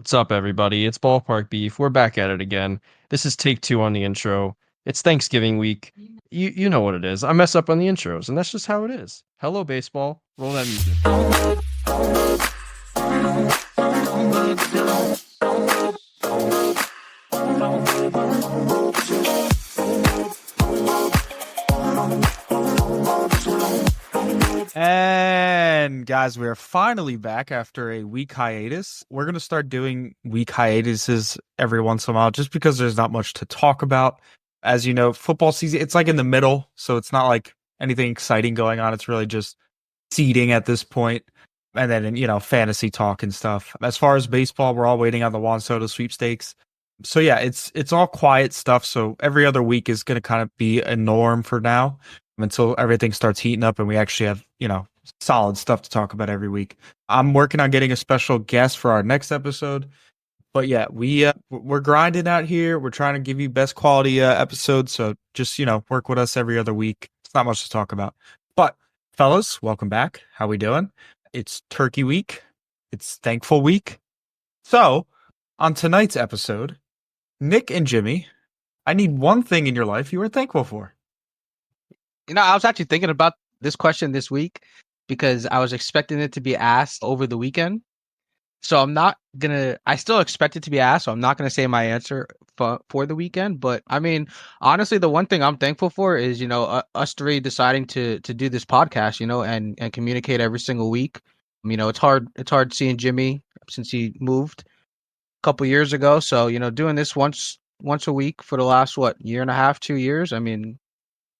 What's up, everybody? It's Ballpark Beef. We're back at it again. This is take 2 on the intro. It's Thanksgiving week. You know what it is. I mess up on the intros, and that's just how it is. Hello, baseball. Roll that music. And guys, we are finally back after a week hiatus. We're going to start doing week hiatuses every once in a while just because there's not much to talk about. As you know, football season, it's like in the middle, so it's not like anything exciting going on. It's really just seeding at this point. And then, fantasy talk and stuff. As far as baseball, we're all waiting on the Juan Soto Sweepstakes. So yeah, it's all quiet stuff. So every other week is going to kind of be a norm for now until everything starts heating up and we actually have, solid stuff to talk about every week. I'm working on getting a special guest for our next episode. But yeah, we're grinding out here. We're trying to give you best quality episodes. So just, work with us every other week. It's not much to talk about. But fellas, welcome back. How we doing? It's Turkey Week. It's Thankful Week. So on tonight's episode, Nick and Jimmy, I need one thing in your life you are thankful for. I was actually thinking about this question this week because I was expecting it to be asked over the weekend. So I still expect it to be asked. So I'm not going to say my answer for the weekend. But I mean, honestly, the one thing I'm thankful for is, us three deciding to do this podcast, and communicate every single week. It's hard seeing Jimmy since he moved a couple years ago. So, doing this once a week for the last, year and a half, 2 years. I mean,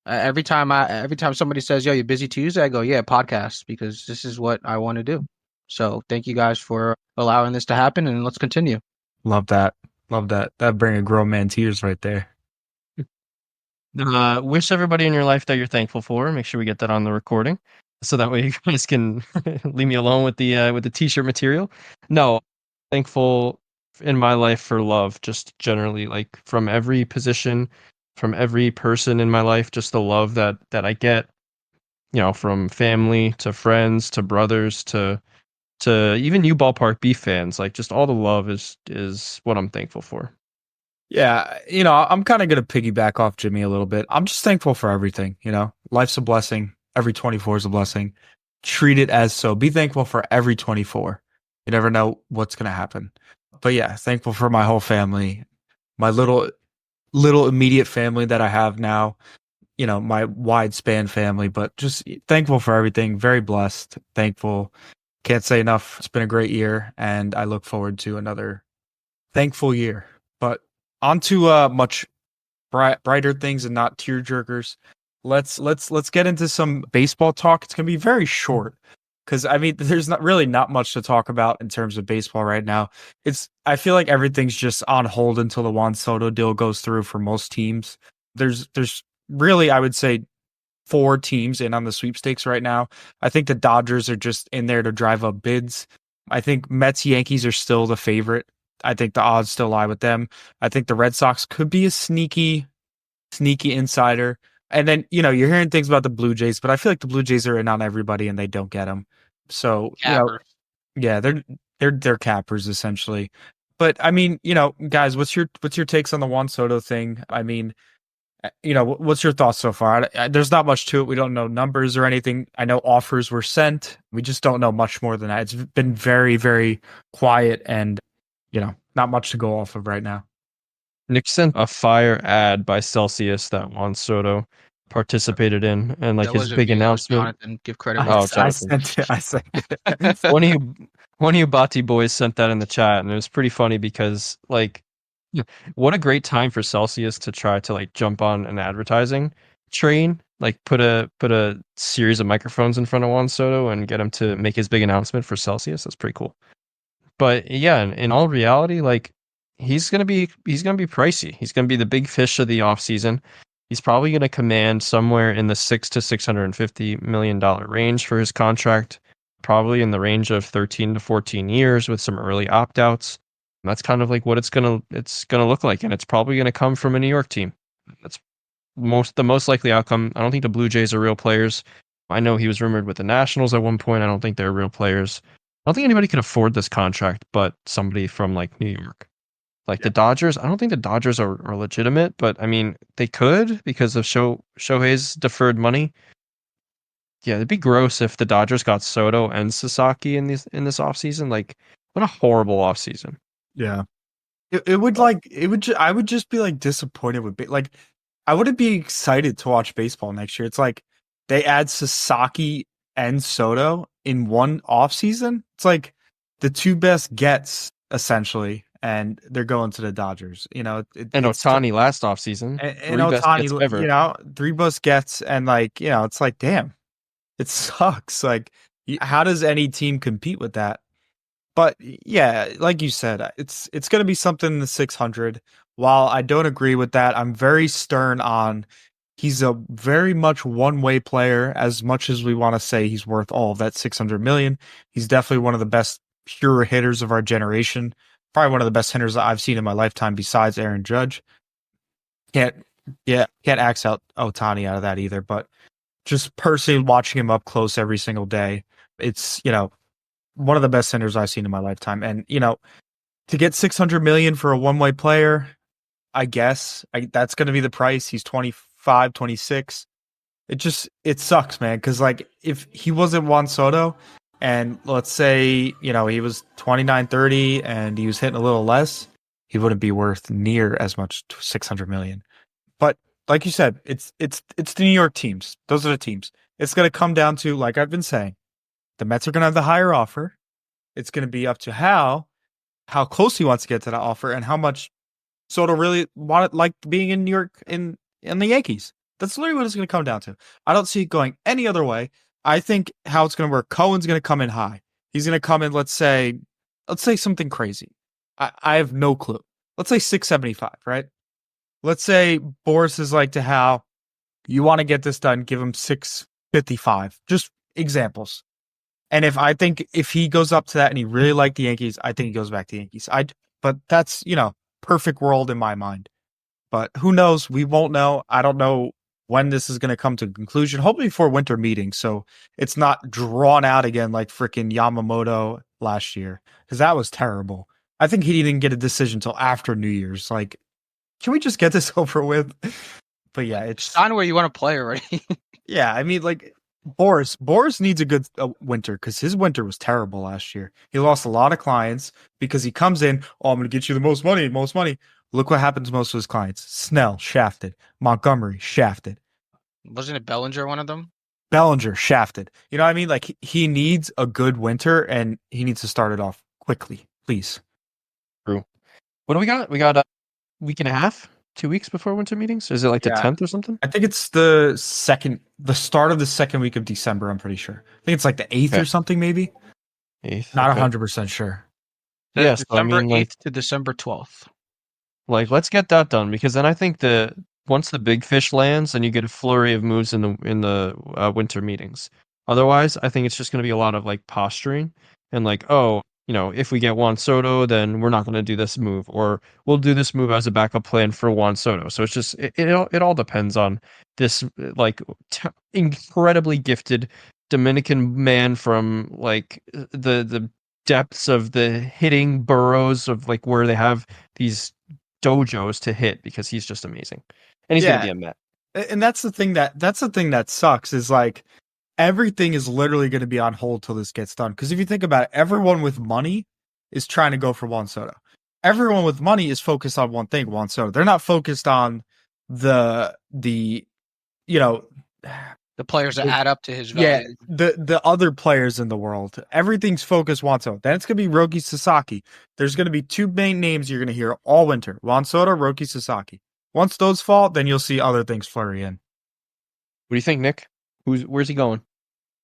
every time somebody says, "Yo, you're busy Tuesday," I go, "Yeah, podcast," because this is what I want to do. So thank you guys for allowing this to happen, and let's continue. Love that. That bring a grown man tears right there. Wish everybody in your life that you're thankful for. Make sure we get that on the recording, so that way you guys can leave me alone with the t-shirt material. No, thankful in my life for love, just generally, like from every position, from every person in my life, just the love that I get, from family to friends to brothers to even you Ballpark Beef fans. Like, just all the love is what I'm thankful for. Yeah, I'm kind of going to piggyback off Jimmy a little bit. I'm just thankful for everything, Life's a blessing. Every 24 is a blessing. Treat it as so. Be thankful for every 24. You never know what's going to happen. But yeah, thankful for my whole family, my little immediate family that I have now, my wide span family, but just thankful for everything. Very blessed, thankful. Can't say enough. It's been a great year, and I look forward to another thankful year. But on to much brighter things and not tearjerkers. Let's get into some baseball talk. It's gonna be very short because I mean, there's not much to talk about in terms of baseball right now. I feel like everything's just on hold until the Juan Soto deal goes through for most teams. There's really, I would say, 4 teams in on the sweepstakes right now. I think the Dodgers are just in there to drive up bids. I think Mets, Yankees are still the favorite. I think the odds still lie with them. I think the Red Sox could be a sneaky insider. And then, you're hearing things about the Blue Jays, but I feel like the Blue Jays are in on everybody and they don't get them. So, yeah, they're cappers essentially. But I mean, guys, what's your takes on the Juan Soto thing? I mean, what's your thoughts so far? There's not much to it. We don't know numbers or anything. I know offers were sent. We just don't know much more than that. It's been very, very quiet and, not much to go off of right now. Nick sent a fire ad by Celsius that Juan Soto participated in, and like his big announcement. And give credit. I sent it. One of you Bati boys sent that in the chat, and it was pretty funny because, like, what a great time for Celsius to try to like jump on an advertising train, like put a series of microphones in front of Juan Soto and get him to make his big announcement for Celsius. That's pretty cool. But yeah, in all reality, like he's gonna be pricey. He's gonna be the big fish of the offseason. He's probably gonna command somewhere in the $600 to $650 million range for his contract, probably in the range of 13 to 14 years with some early opt-outs. That's kind of like what it's gonna look like, and it's probably gonna come from a New York team. That's the most likely outcome. I don't think the Blue Jays are real players. I know he was rumored with the Nationals at one point. I don't think they're real players. don't think anybody can afford this contract, but somebody from like New York. Like the Dodgers, I don't think the Dodgers are legitimate, but I mean they could because of Shohei's deferred money. Yeah, it'd be gross if the Dodgers got Soto and Sasaki in this offseason. Like, what a horrible offseason. Yeah. It would like I would just be like disappointed with like I wouldn't be excited to watch baseball next year. It's like they add Sasaki and Soto in one offseason. It's like the two best gets essentially, and they're going to the Dodgers. You know, And it's Otani last offseason. and Three best gets Otani, ever. you know, three best gets, and like it's like damn, it sucks. Like, how does any team compete with that? But yeah, like you said, it's going to be something in the 600. While I don't agree with that, I'm very stern on he's a very much one-way player. As much as we want to say he's worth all of that 600 million, he's definitely one of the best pure hitters of our generation. Probably one of the best hitters I've seen in my lifetime besides Aaron Judge. Can't axe out Otani out of that either, but just personally watching him up close every single day, it's, one of the best centers I've seen in my lifetime. And, to get 600 million for a one-way player, I guess that's going to be the price. He's 25, 26. It sucks, man. Cause like if he wasn't Juan Soto and let's say, he was 29, 30 and he was hitting a little less, he wouldn't be worth near as much 600 million. But like you said, it's the New York teams. Those are the teams. It's going to come down to, like I've been saying, the Mets are going to have the higher offer. It's going to be up to how close he wants to get to that offer and how much Soto really like being in New York in the Yankees. That's literally what it's going to come down to. I don't see it going any other way. I think how it's going to work, Cohen's going to come in high. He's going to come in, let's say something crazy. I have no clue. Let's say 675, right? Let's say Boris is like to how you want to get this done, give him 655. Just examples. And if he goes up to that and he really liked the Yankees, I think he goes back to the Yankees. But that's, perfect world in my mind. But who knows? We won't know. I don't know when this is going to come to a conclusion. Hopefully before winter meetings, so it's not drawn out again like freaking Yamamoto last year, because that was terrible. I think he didn't get a decision until after New Year's. Like, can we just get this over with? But yeah, it's on where you want to play already. Yeah, I mean, like Boris needs a good winter because his winter was terrible last year. He lost a lot of clients because he comes in, I'm going to get you the most money. Look what happens to most of his clients. Snell, shafted. Montgomery, shafted. Wasn't it Bellinger one of them? Bellinger, shafted. You know what I mean? Like, he needs a good winter, and he needs to start it off quickly, please. True. What do we got? We got a week and a half? 2 weeks before winter meetings? Is it like the 10th or something? I think it's the start of the second week of December, I'm pretty sure. I think it's like the 8th or something, maybe. 8th. Not 100% sure. Yes, December 8th to December 12th. Like, let's get that done, because then I think once the big fish lands, then you get a flurry of moves in the winter meetings. Otherwise, I think it's just going to be a lot of like posturing and like, oh, if we get Juan Soto, then we're not going to do this move, or we'll do this move as a backup plan for Juan Soto. So it's just it all depends on this like incredibly gifted Dominican man from like the depths of the hitting burrows of like where they have these dojos to hit, because he's just amazing, and he's going to be a Met. And that's the thing that sucks is like everything is literally going to be on hold till this gets done. Because if you think about it, everyone with money is trying to go for Juan Soto. Everyone with money is focused on one thing, Juan Soto. They're not focused on the players that add up to his value. Yeah, the other players in the world. Everything's focused Juan Soto. Then it's going to be Roki Sasaki. There's going to be two main names you're going to hear all winter. Juan Soto, Roki Sasaki. Once those fall, then you'll see other things flurry in. What do you think, Nick? Where's he going?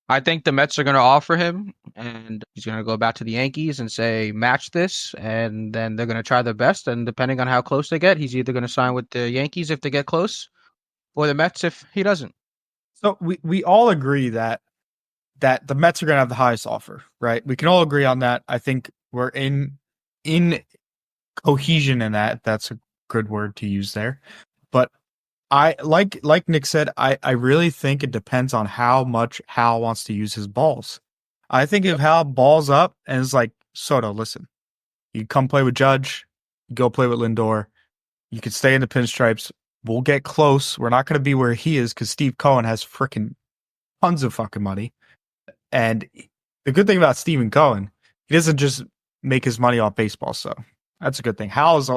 I think the Mets are going to offer him, and he's going to go back to the Yankees and say, match this, and then they're going to try their best, and depending on how close they get, he's either going to sign with the Yankees if they get close, or the Mets if he doesn't. So we all agree that the Mets are going to have the highest offer, right? We can all agree on that. I think we're in cohesion in that. That's a good word to use there. But I like Nick said, I really think it depends on how much Hal wants to use his balls. I think if Hal balls up and is like, Soto, listen, you come play with Judge, you go play with Lindor, you can stay in the pinstripes. We'll get close. We're not going to be where he is because Steve Cohen has freaking tons of fucking money. And the good thing about Stephen Cohen, he doesn't just make his money off baseball. So that's a good thing. Hal is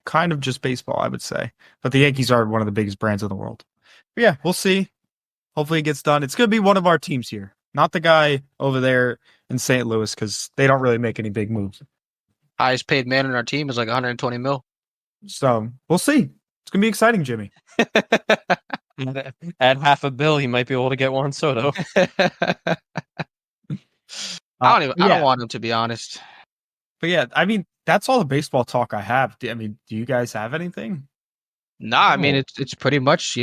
kind of just baseball, I would say. But the Yankees are one of the biggest brands in the world. But yeah, we'll see. Hopefully it gets done. It's going to be one of our teams here, not the guy over there in St. Louis because they don't really make any big moves. Highest paid man in our team is like 120 mil. So we'll see. It's going to be exciting, Jimmy. At $500 million, he might be able to get Juan Soto. I don't want him, to be honest. But yeah, I mean, that's all the baseball talk I have. I mean, do you guys have anything? Nah, I mean, it's pretty much,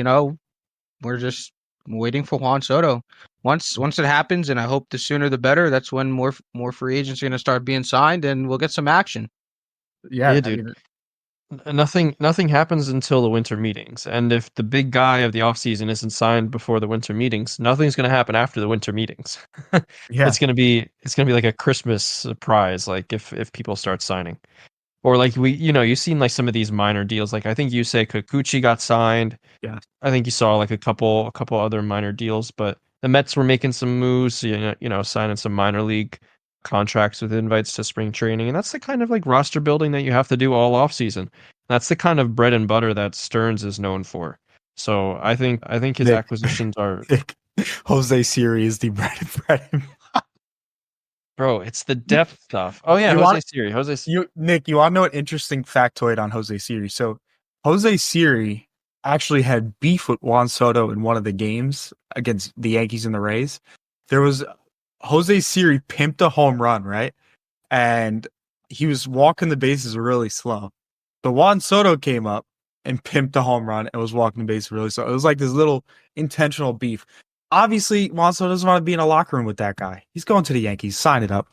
we're just waiting for Juan Soto. Once it happens, and I hope the sooner the better, that's when more free agents are going to start being signed, and we'll get some action. Yeah, dude. Nothing happens until the winter meetings. And if the big guy of the offseason isn't signed before the winter meetings, nothing's going to happen after the winter meetings. Yeah. It's going to be like a Christmas surprise, like if people start signing. Or like you've seen like some of these minor deals. Like I think you say Kikuchi got signed. Yeah. I think you saw like a couple other minor deals, but the Mets were making some moves, signing some minor league contracts with invites to spring training, and that's the kind of like roster building that you have to do all off season. That's the kind of bread and butter that Stearns is known for. So I think his acquisitions are. Jose Siri is the bread and Bro, it's the depth stuff. Oh yeah, Jose Siri. Nick, you want to know an interesting factoid on Jose Siri? So Jose Siri actually had beef with Juan Soto in one of the games against the Yankees and the Rays. There was Jose Siri pimped a home run, right? And he was walking the bases really slow. So Juan Soto came up and pimped a home run and was walking the bases really slow. It was like this little intentional beef. Obviously, Juan Soto doesn't want to be in a locker room with that guy. He's going to the Yankees. Sign it up.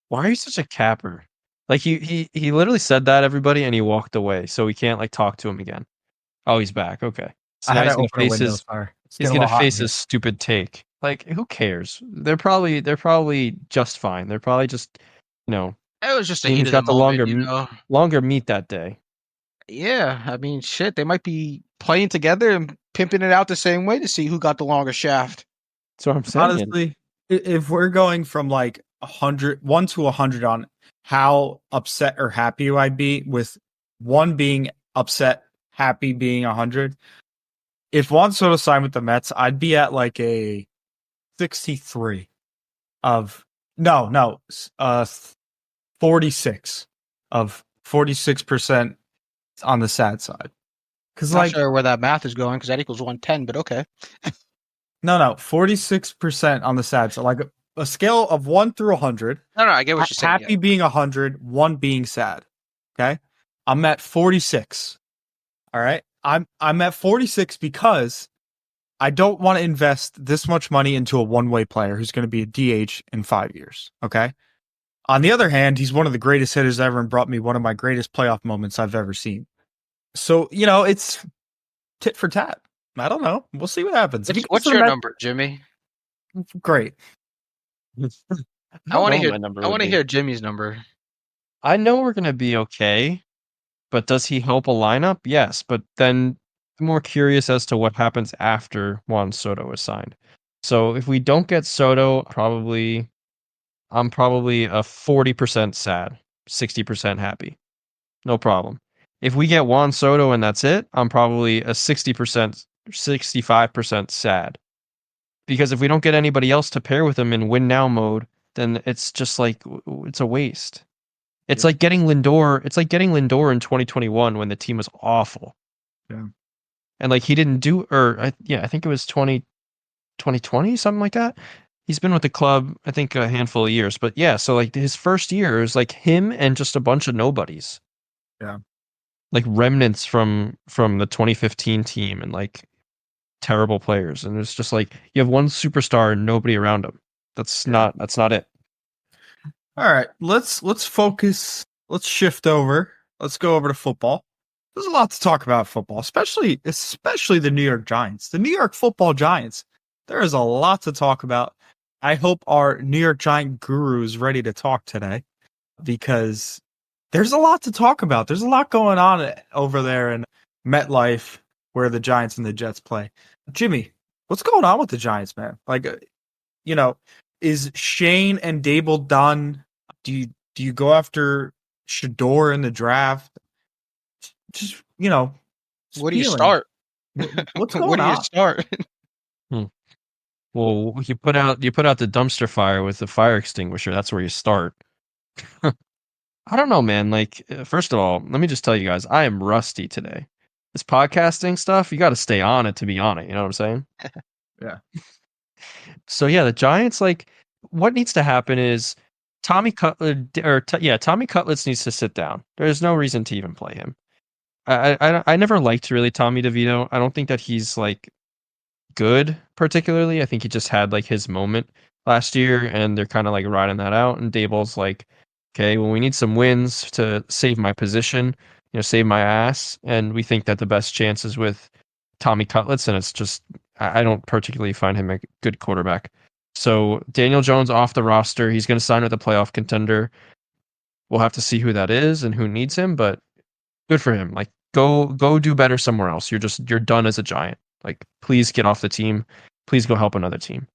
Why are you such a capper? Like he literally said that, everybody, and he walked away. So we can't like talk to him again. Oh, he's back. Okay. So now he's gonna face his stupid take. Like, who cares? They're probably just fine. They're probably just, it was just a heat he's of got the moment, longer meat that day. Yeah, I mean, shit, they might be playing together and pimping it out the same way to see who got the longer shaft. That's what I'm saying. Honestly, if we're going from like 1 to 100 on how upset or happy I'd be with 1 being upset, happy being 100, if Juan Soto signed with the Mets, I'd be at like a 63 of 46 of 46% on the sad side. Because not sure where that math is going, because that equals 110, but okay. No, 46% on the sad side. Like a scale of 1 through 100. No, I get what you're saying. Happy being 100, 1 being sad. Okay, I'm at 46. All right, I'm at 46 because I don't want to invest this much money into a one-way player who's going to be a DH in 5 years. Okay. On the other hand, he's one of the greatest hitters ever and brought me one of my greatest playoff moments I've ever seen. So, it's tit for tat. I don't know. We'll see what happens. What's your number, Jimmy? Great. I want to hear Jimmy's number. I know we're going to be okay, but does he help a lineup? Yes, but then I'm more curious as to what happens after Juan Soto is signed. So if we don't get Soto, I'm probably a 40% sad, 60% happy. No problem. If we get Juan Soto and that's it, I'm probably a 60%, 65% sad. Because if we don't get anybody else to pair with him in win now mode, then it's just like, it's a waste. It's like getting Lindor. It's like getting Lindor in 2021 when the team was awful. Yeah. And like he didn't do, I think it was 2020, something like that. He's been with the club, I think, a handful of years. But yeah, so like his first year is like him and just a bunch of nobodies. Yeah. Like remnants from the 2015 team and like terrible players. And it's just like you have one superstar and nobody around him. That's not it. All right, let's focus. Let's shift over. Let's go over to football. There's a lot to talk about football, especially the New York Giants. The New York Football Giants. There is a lot to talk about. I hope our New York Giant guru is ready to talk today, because there's a lot to talk about. There's a lot going on over there in MetLife, where the Giants and the Jets play. Jimmy, what's going on with the Giants, man? Like, is Shane and Dable done? Do you go after Shador in the draft? Just Where do you feeling. start? What's going Where do you on? start? Well, you put out the dumpster fire with the fire extinguisher. That's where you start. I don't know, man. Like, first of all, let me just tell you guys, I am rusty today. This podcasting stuff, you got to stay on it to be on it. You know what I'm saying? Yeah. So yeah, the Giants, like, what needs to happen is Tommy Cutlets needs to sit down. There's no reason to even play him. I never liked really Tommy DeVito. I don't think that he's like good particularly. I think he just had like his moment last year, and they're kind of like riding that out. And Dable's like, okay, well, we need some wins to save my position, save my ass. And we think that the best chance is with Tommy Cutlets, and it's just I don't particularly find him a good quarterback. So Daniel Jones off the roster. He's going to sign with a playoff contender. We'll have to see who that is and who needs him, but good for him. Like, go do better somewhere else. You're done as a Giant. Like, please get off the team. Please go help another team.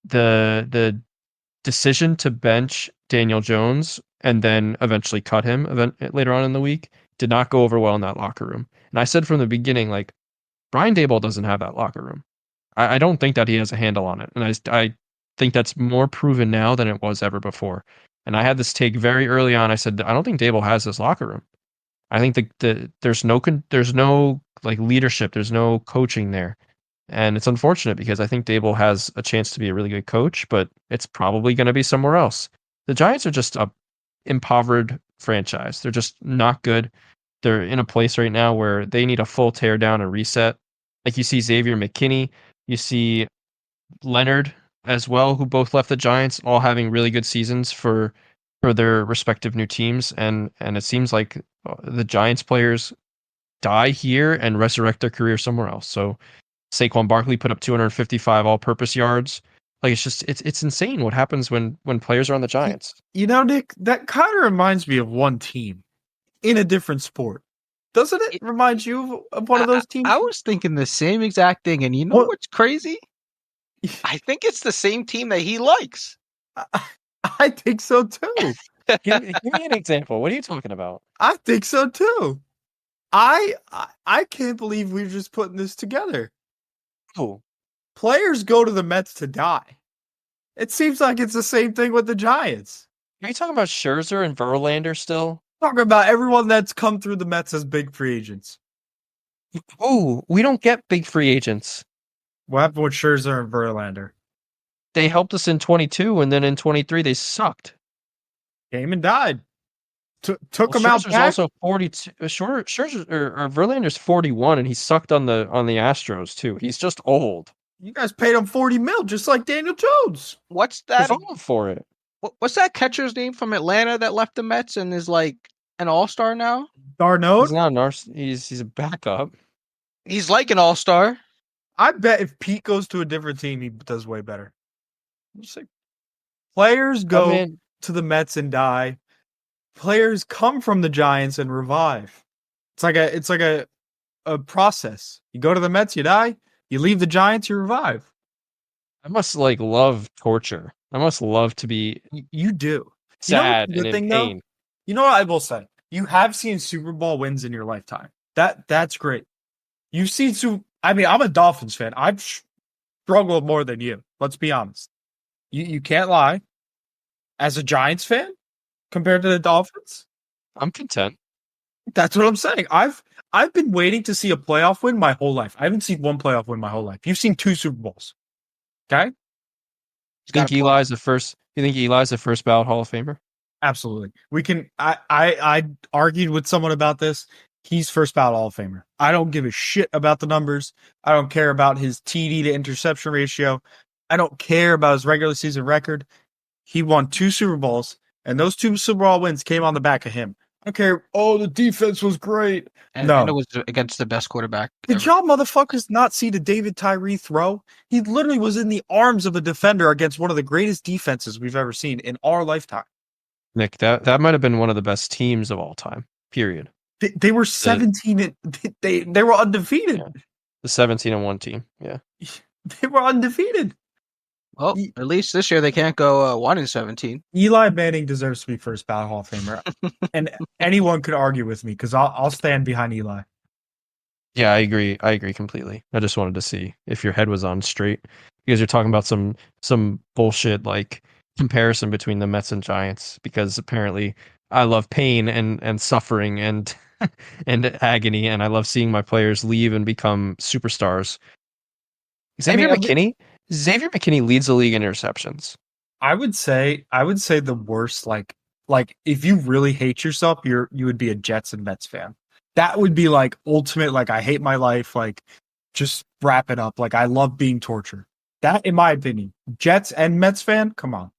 The decision to bench Daniel Jones and then eventually cut him later on in the week did not go over well in that locker room. And I said from the beginning, like, Brian Daboll doesn't have that locker room. I don't think that he has a handle on it. And I think that's more proven now than it was ever before. And I had this take very early on. I said, I don't think Daboll has this locker room. I think there's no like leadership, there's no coaching there, and it's unfortunate because I think Dable has a chance to be a really good coach, but it's probably going to be somewhere else. The Giants are just a impoverished franchise. They're just not good. They're in a place right now where they need a full tear down and reset. Like, you see Xavier McKinney, you see Leonard as well, who both left the Giants, all having really good seasons for their respective new teams, and it seems like the Giants players die here and resurrect their career somewhere else. So Saquon Barkley put up 255 all-purpose yards. Like, it's insane what happens when players are on the Giants. Nick, that kind of reminds me of one team in a different sport. Doesn't it remind you of one of those teams? I was thinking the same exact thing, and what's crazy? I think it's the same team that he likes. I think so too. Give me an example. What are you talking about? I think so too. I can't believe we're just putting this together. Oh, players go to the Mets to die. It seems like it's the same thing with the Giants. Are you talking about Scherzer and Verlander still? Talking about everyone that's come through the Mets as big free agents. Oh, we don't get big free agents. What happened with Scherzer and Verlander? They helped us in 22, and then in 23 they sucked. Came and died. Took him out. Scherzer's also 42. Scherzer or Verlander's 41, and he sucked on the Astros too. He's just old. You guys paid him $40 million, just like Daniel Jones. What's that? He's old for it. What's that catcher's name from Atlanta that left the Mets and is like an all-star now? Darno? He's not an he's a backup. He's like an all-star. I bet if Pete goes to a different team, he does way better. Players go to the Mets and die. Players come from the Giants and revive. It's like a process. You go to the Mets, you die. You leave the Giants, you revive. I must love torture. I must love to be. You do. Sad and in pain. Though? You know what I will say? You have seen Super Bowl wins in your lifetime. That's great. You've seen I'm a Dolphins fan. I've struggled more than you. Let's be honest. You can't lie. As a Giants fan, compared to the Dolphins, I'm content. That's what I'm saying. I've been waiting to see a playoff win my whole life. I haven't seen one playoff win my whole life. You've seen 2 Super Bowls. Okay? You think Eli's the first ballot Hall of Famer? Absolutely. We can I argued with someone about this. He's first ballot Hall of Famer. I don't give a shit about the numbers. I don't care about his TD to interception ratio. I don't care about his regular season record. He won 2 Super Bowls, and those 2 Super Bowl wins came on the back of him. don't care. Oh, the defense was great. And it was against the best quarterback. Did y'all motherfuckers not see the David Tyree throw? He literally was in the arms of a defender against one of the greatest defenses we've ever seen in our lifetime. Nick, that might have been one of the best teams of all time. Period. They were 17 and they were undefeated. Yeah. The 17-1 team. Yeah. They were undefeated. Well, at least this year they can't go 1-17. Eli Manning deserves to be first ballot Hall of Famer, and anyone could argue with me because I'll stand behind Eli. Yeah, I agree. I agree completely. I just wanted to see if your head was on straight because you're talking about some bullshit like comparison between the Mets and Giants because apparently I love pain and suffering and and agony, and I love seeing my players leave and become superstars. Xavier McKinney leads the league in interceptions. I would say the worst, like if you really hate yourself, you would be a Jets and Mets fan. That would be like ultimate, like I hate my life, like just wrap it up. Like I love being tortured. That, in my opinion, Jets and Mets fan, come on.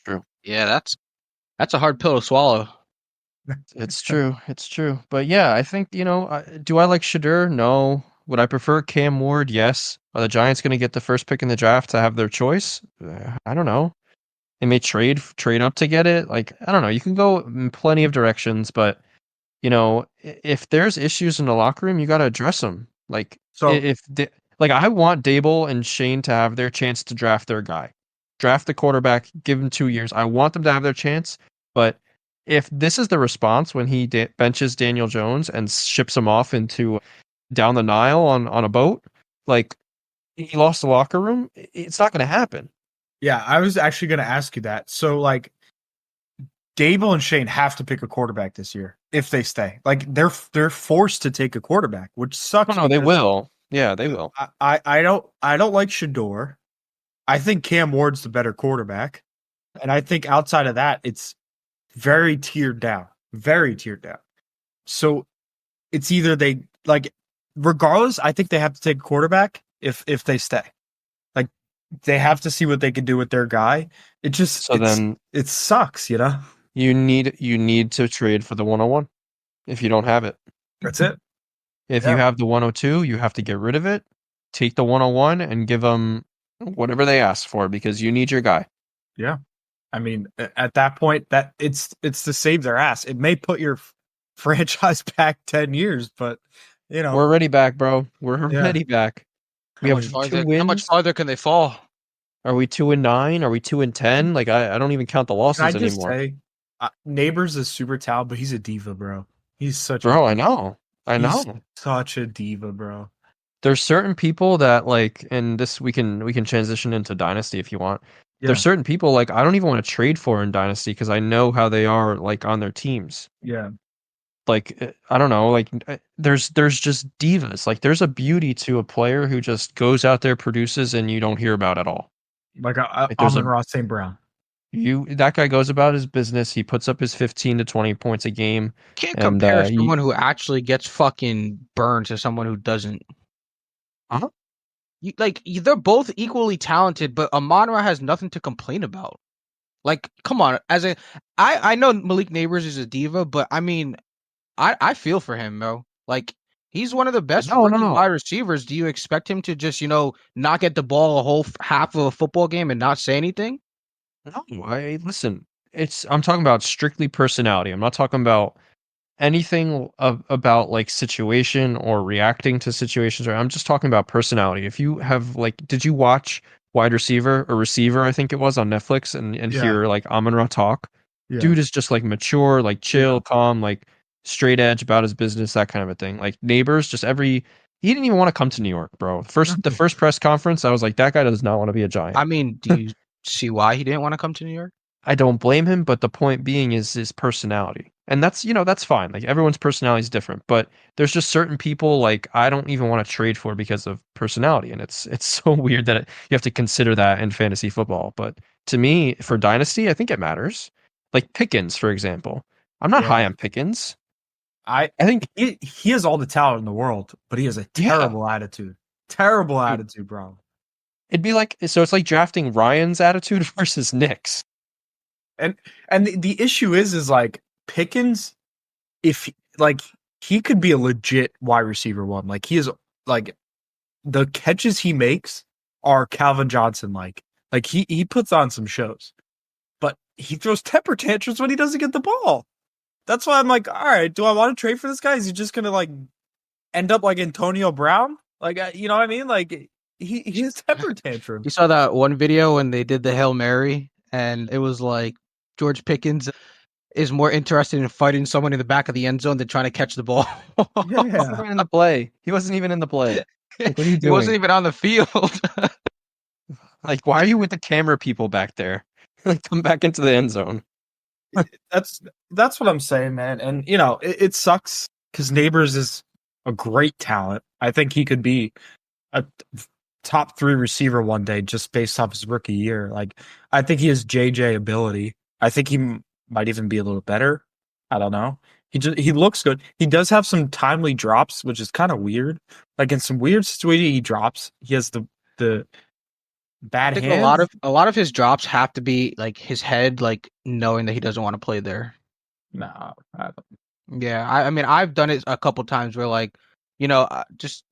True. Yeah, that's a hard pill to swallow. It's true. It's true. But yeah, I think, do I like Shadur? No. Would I prefer Cam Ward? Yes. Are the Giants going to get the first pick in the draft to have their choice? I don't know. They may trade up to get it. Like, I don't know. You can go in plenty of directions, but if there's issues in the locker room, you got to address them. Like, So I want Dable and Shane to have their chance to draft their guy, draft the quarterback, give them 2 years. I want them to have their chance, but if this is the response when he benches Daniel Jones and ships him off into down the Nile on a boat, like he lost the locker room, it's not going to happen. yeah, I was actually going to ask you that. So like, Dable and Shane have to pick a quarterback this year if they stay. Like they're forced to take a quarterback, which sucks. No, they will. Yeah, they will. I don't like Shador. I think Cam Ward's the better quarterback, and I think outside of that, it's very tiered down. Very tiered down. So it's either they like, regardless, I think they have to take a quarterback if they stay. Like they have to see what they can do with their guy. It sucks, You need to trade for the 101 if you don't have it. That's it. If you have the 102, you have to get rid of it, take the 101 and give them whatever they ask for because you need your guy. Yeah. I mean, at that point, that it's to save their ass. It may put your franchise back 10 years, but we're already back, bro. We're already back. We have 2 wins. How much farther can they fall? Are we 2-9? Are we 2-10? Like I don't even count the losses anymore. Say, Neighbors is super talented, but he's a diva, bro. He's such I know. He's such a diva, bro. There's certain people that like, and this we can transition into Dynasty if you want. Yeah. There's certain people like I don't even want to trade for in Dynasty because I know how they are like on their teams. Yeah. Like I don't know, like there's just divas. Like there's a beauty to a player who just goes out there, produces, and you don't hear about at all. Like Amon-Ra St. Brown. That guy goes about his business. He puts up his 15 to 20 points a game. Can't compare someone who actually gets fucking burned to someone who doesn't. Huh? They're both equally talented, but Amon-Ra has nothing to complain about. Like, come on. I know Malik Neighbors is a diva, but I mean, I feel for him, bro. Like, he's one of the best wide receivers. Do you expect him to just, not get the ball a whole half of a football game and not say anything? No, listen. I'm talking about strictly personality. I'm not talking about anything about like situation or reacting to situations. I'm just talking about personality. If you have did you watch Wide Receiver or Receiver? I think it was on Netflix, and hear like Amon-Ra talk. Yeah. Dude is just like mature, like chill, calm, like straight edge about his business, that kind of a thing. Like Neighbors, he didn't even want to come to New York, bro. The first press conference, I was like, that guy does not want to be a Giant. I mean, do you see why he didn't want to come to New York? I don't blame him, but the point being is his personality. And that's, that's fine. Like everyone's personality is different, but there's just certain people like I don't even want to trade for because of personality. And it's so weird that you have to consider that in fantasy football. But to me, for Dynasty, I think it matters. Like Pickens, for example. I'm not high on Pickens. I think he has all the talent in the world, but he has a terrible attitude. Terrible attitude, bro. It'd be like, so it's like drafting Ryan's attitude versus Nick's. And the issue is like Pickens if like he could be a legit wide receiver one. Like he is like the catches he makes are Calvin Johnson like. Like he puts on some shows. But he throws temper tantrums when he doesn't get the ball. That's why I'm like, all right, do I want to trade for this guy? Is he just gonna like end up like Antonio Brown? Like, you know what I mean? Like he has temper tantrums. You saw that one video when they did the Hail Mary, and it was like George Pickens is more interested in fighting someone in the back of the end zone than trying to catch the ball. He wasn't even in the play. He wasn't even in the play. Like, what are you He doing? wasn't even on the field. Like, why are you with the camera people back there? Like, come back into the end zone. That's what I'm saying, man. And you know, it sucks because Neighbors is a great talent. I think he could be a top 3 receiver one day just based off his rookie year. Like, I think he has JJ ability. I think he might even be a little better. I don't know. He looks good. He does have some timely drops, which is kind of weird. Like in some weird situations, he drops. He has the bad I think hands. a lot of his drops have to be like his head, like knowing that he doesn't want to play there. No, I don't. Yeah, I mean, I've done it a couple times where, like, you know,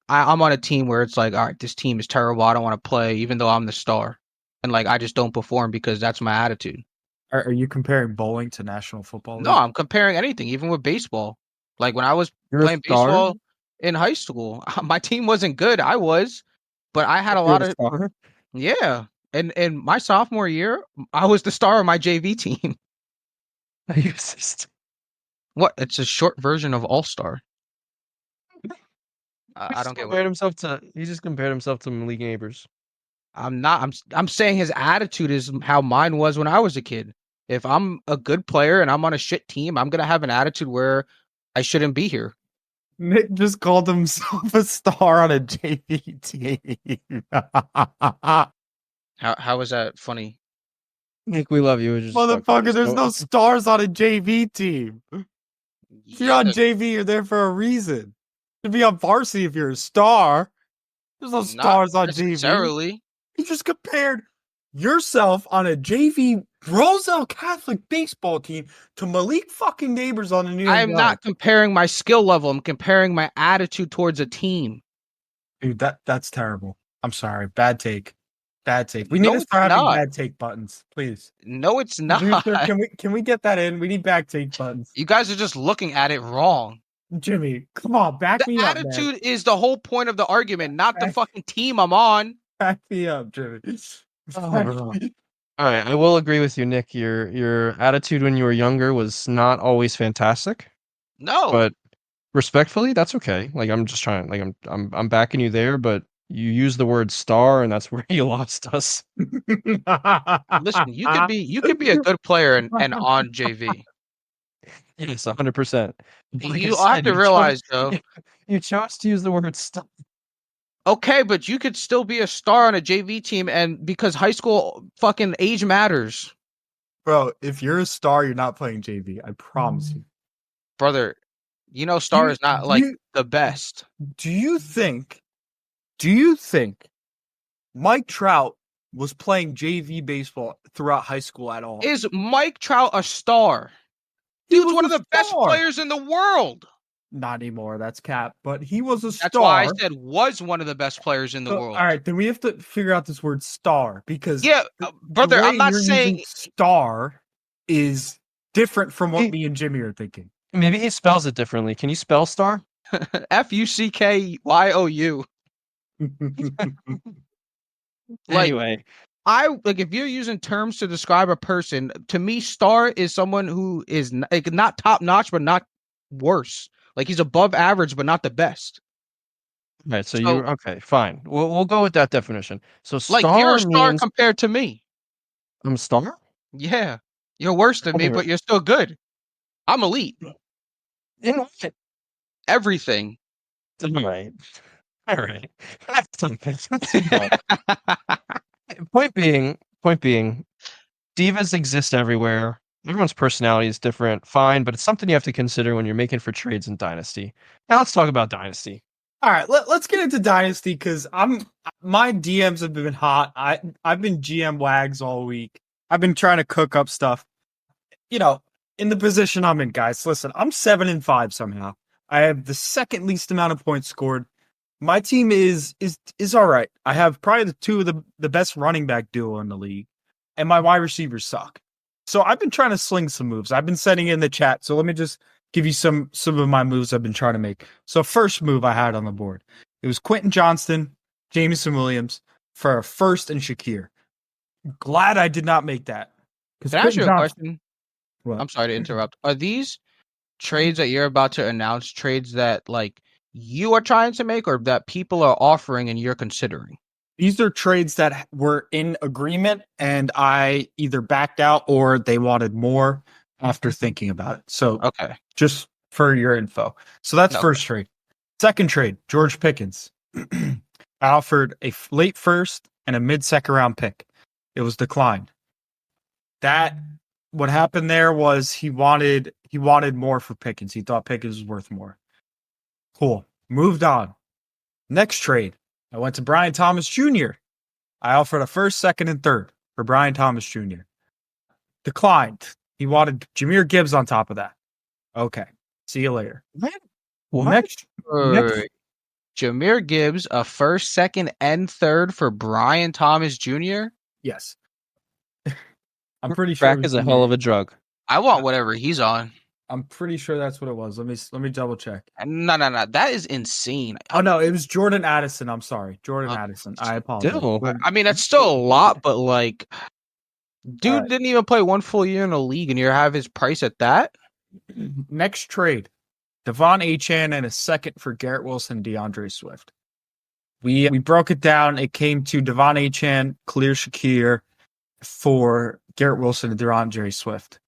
I'm on a team where it's like, all right, this team is terrible. I don't want to play, even though I'm the star, and like I just don't perform because that's my attitude. Are you comparing bowling to National Football League? No, I'm comparing anything, even with baseball. Like when I was You're a playing star? baseball in high school, my team wasn't good. I was, but I had a You're lot a of star? yeah. And in my sophomore year, I was the star of my JV team. Are you assist? What? It's a short version of All Star. I don't get what. He just compared himself to Malik Neighbors. I'm not. I'm saying his attitude is how mine was when I was a kid. If I'm a good player and I'm on a shit team, I'm gonna have an attitude where I shouldn't be here. Nick just called himself a star on a JV team. How is that funny? Nick, we love you. Motherfucker, there's no stars on a JV team. If you're on JV, you're there for a reason. To be on varsity if you're a star. There's no stars on JV. Necessarily. You just compared yourself on a JV Roselle Catholic baseball team to Malik fucking Neighbors on a New York I'm not comparing my skill level. I'm comparing my attitude towards a team. Dude, that's terrible. I'm sorry. Bad take. Bad take. We need to start having bad take buttons, please. No, it's not. Producer, can we get that in? We need back take buttons. You guys are just looking at it wrong. Jimmy, come on, back me up. The attitude is the whole point of the argument, not the fucking team I'm on. Back me up, Jimmy. All right, I will agree with you, Nick. Your attitude when you were younger was not always fantastic. No, but respectfully, that's okay. Like I'm just trying. Like I'm backing you there, but you use the word star, and that's where you lost us. listen, you could be a good player and on JV. Yes, 100%. You have to realize though. You chose to use the word star. Okay, but you could still be a star on a JV team, and because high school fucking age matters. Bro, if you're a star, you're not playing JV. I promise you. Brother, you know star is not like the best. Do you think Mike Trout was playing JV baseball throughout high school at all? Is Mike Trout a star? He was one of the best players in the world. Not anymore. That's cap. But he was a star. That's why I said was one of the best players in the world. All right, then we have to figure out this word star because brother, I'm not saying star is different from what me and Jimmy are thinking. Maybe he spells it differently. Can you spell star? Fuckkyou. Anyway, if you're using terms to describe a person, to me, star is someone who is not top notch, but not worse. Like he's above average, but not the best. Right. So you're okay. Fine. We'll go with that definition. So star like you're a star compared to me. I'm a star? Yeah, you're worse than me, but you're still good. I'm elite. In what? Everything. All right. Point being, divas exist everywhere. Everyone's personality is different. Fine, but it's something you have to consider when you're making for trades in Dynasty. Now let's talk about Dynasty. All right, let's get into Dynasty because my DMs have been hot. I've been GM wags all week. I've been trying to cook up stuff. You know, in the position I'm in, guys, listen, I'm 7-5 somehow. I have the second least amount of points scored. My team is all right. I have probably two of the best running back duo in the league, and my wide receivers suck. So I've been trying to sling some moves. I've been setting in the chat. So let me just give you some of my moves I've been trying to make. So first move I had on the board, it was Quentin Johnston, Jameson Williams for a first and Shakir. Glad I did not make that. Can I ask you a question? What? I'm sorry to interrupt. Are these trades that you're about to announce trades that like you are trying to make, or that people are offering and you're considering? These are trades that were in agreement, and I either backed out or they wanted more after thinking about it. So, Okay. just for your info. So that's first trade. Second trade, George Pickens. I offered a late first and a mid-second round pick. It was declined. What happened there was he wanted more for Pickens. He thought Pickens was worth more. Cool. Moved on. Next trade, I went to Brian Thomas Jr. I offered a first, second, and third for Brian Thomas Jr. Declined. He wanted Jahmyr Gibbs on top of that. Okay. See you later. What? Next. Jahmyr Gibbs, a first, second, and third for Brian Thomas Jr.? Yes. I'm pretty sure crack is a hell of a drug. I want whatever he's on. I'm pretty sure that's what it was. Let me double check. No. That is insane. Oh no, it was Jordan Addison. I'm sorry. Jordan Addison. I apologize. I mean, that's still a lot, but like, dude didn't even play one full year in the league, and you have his price at that? Next trade, Devon Achane and a second for Garrett Wilson, DeAndre Swift. We broke it down. It came to Devon Achane, Khalil Shakir for Garrett Wilson and DeAndre Swift.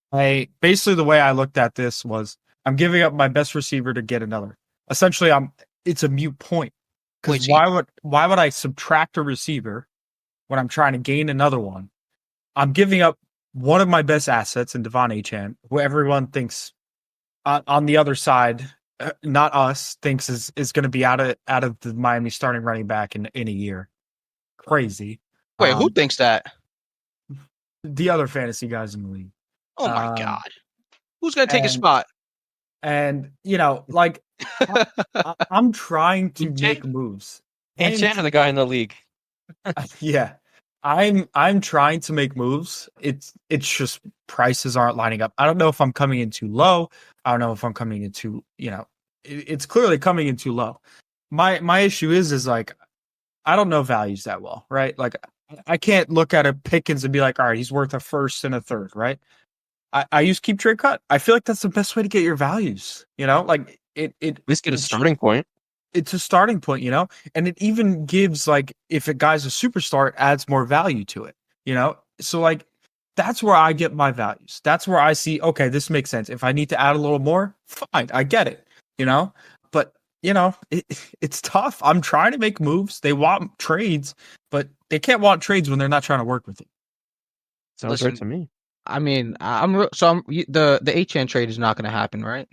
Basically the way I looked at this was I'm giving up my best receiver to get another. Essentially, it's a moot point. Because why would I subtract a receiver when I'm trying to gain another one? I'm giving up one of my best assets in Devon Achane, who everyone thinks on the other side, not us, thinks is going to be out of the Miami starting running back in a year. Crazy. Wait, who thinks that? The other fantasy guys in the league. Oh my God. Who's going to take his spot? And, like, I'm trying to make moves. Achane, the guy in the league. Yeah. I'm trying to make moves. It's just prices aren't lining up. I don't know if I'm coming in too low. I don't know if I'm coming in too, it's clearly coming in too low. My issue is like, I don't know values that well, right? Like, I can't look at a Pickens and be like, all right, he's worth a first and a third, right? I use keep trade cut. I feel like that's the best way to get your values. Like it at least get a starting point. It's a starting point, and it even gives, like, if a guy's a superstar, it adds more value to it, So like that's where I get my values. That's where I see, okay, this makes sense. If I need to add a little more, fine, I get it, But it's tough. I'm trying to make moves. They want trades, but they can't want trades when they're not trying to work with it. Sounds right to me. I mean, the Achane trade is not going to happen, right?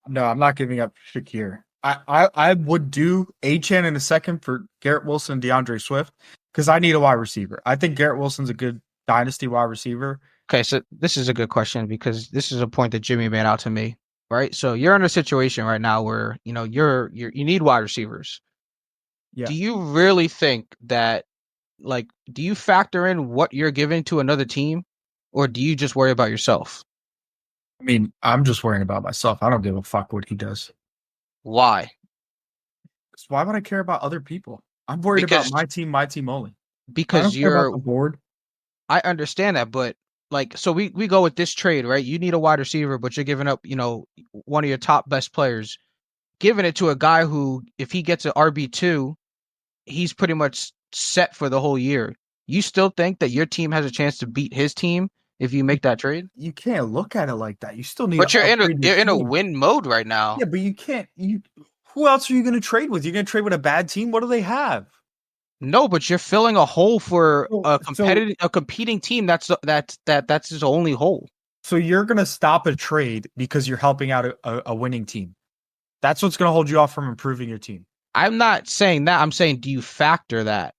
No, I'm not giving up Shakir. I would do Achane in a second for Garrett Wilson and DeAndre Swift because I need a wide receiver. I think Garrett Wilson's a good dynasty wide receiver. Okay, so this is a good question because this is a point that Jimmy made out to me, right? So you're in a situation right now where you need wide receivers. Yeah. Do you really think that, like, do you factor in what you're giving to another team, or do you just worry about yourself? I mean, I'm just worrying about myself. I don't give a fuck what he does. Why? Why would I care about other people? I'm worried about my team only. Because you're about the board. I understand that, but like, so we go with this trade, right? You need a wide receiver, but you're giving up, one of your top best players, giving it to a guy who, if he gets an RB2, he's pretty much set for the whole year. You still think that your team has a chance to beat his team if you make that trade? You can't look at it like that. You still need. But you're in a win mode right now. Yeah, but you can't. Who else are you going to trade with? You're going to trade with a bad team. What do they have? No, but you're filling a hole for a competing team. That's his only hole. So you're going to stop a trade because you're helping out a winning team. That's what's going to hold you off from improving your team. I'm not saying that. I'm saying, do you factor that?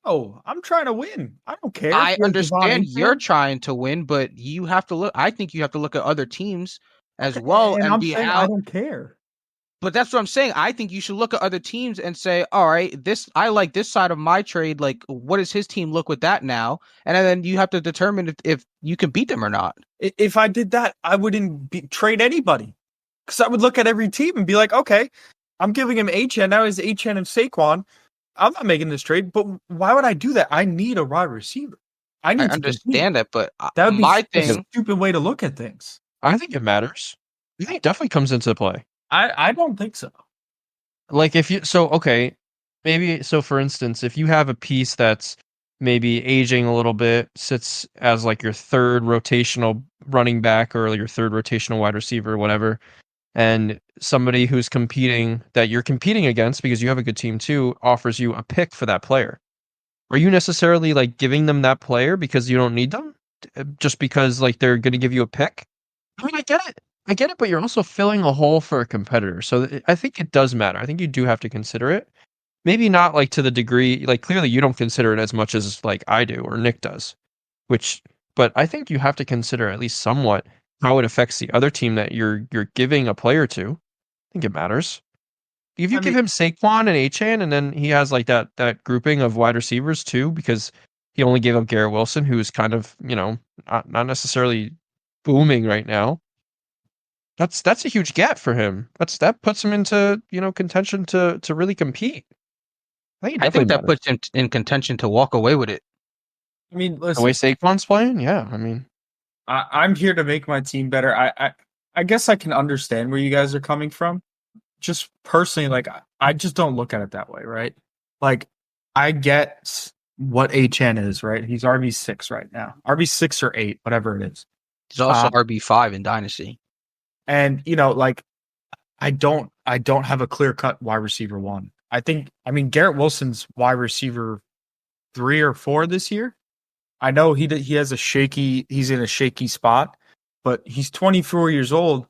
No, I'm trying to win. I don't care. I if you're Devon understand you're Achane. trying to win, but you have to look. I think you have to look at other teams as Okay, well and and I'm be saying I how. don't care. But that's what I'm saying. I think you should look at other teams and say, all right, I like this side of my trade. Like, what does his team look with that now? And then you have to determine if you can beat them or not. If I did that, I wouldn't trade anybody because I would look at every team and be like, okay, I'm giving him HN. Now he's HN and Saquon. I'm not making this trade, but why would I do that? I need a wide receiver. I I need to compete. understand that, but That would be my a thing, stupid way to look at things. I think it matters. I think it definitely comes into play. I don't think so. Like if you okay, maybe so for instance, if you have a piece that's maybe aging a little bit, sits as like your third rotational running back or your third rotational wide receiver or whatever, and somebody who's competing that you're competing against because you have a good team too offers you a pick for that player. Are you necessarily like giving them that player because you don't need them? Just because like they're going to give you a pick? I mean, I get it. I get it, but you're also filling a hole for a competitor. So I think it does matter. I think you do have to consider it. Maybe not like to the degree, like clearly you don't consider it as much as like I do or Nick does, which, but I think you have to consider at least somewhat how it affects the other team that you're giving a player to. I think it matters. If you I give mean, him Saquon and Achane, and then he has like that grouping of wide receivers too, because he only gave up Garrett Wilson, who's kind of not necessarily booming right now. That's a huge get for him. That puts him into contention to really compete. I think it I think definitely that matters. puts him in contention to walk away with it. I mean, The way listen, Saquon's playing, yeah. I mean, I'm here to make my team better. I guess I can understand where you guys are coming from. Just personally, like I just don't look at it that way, right? Like I get what HN is, right? He's RB6 right now, RB6 or 8, whatever it is. He's also RB5 in Dynasty. And like I don't have a clear cut wide receiver one. I mean Garrett Wilson's wide receiver 3 or 4 this year. I know he's in a shaky spot, but he's 24 years old,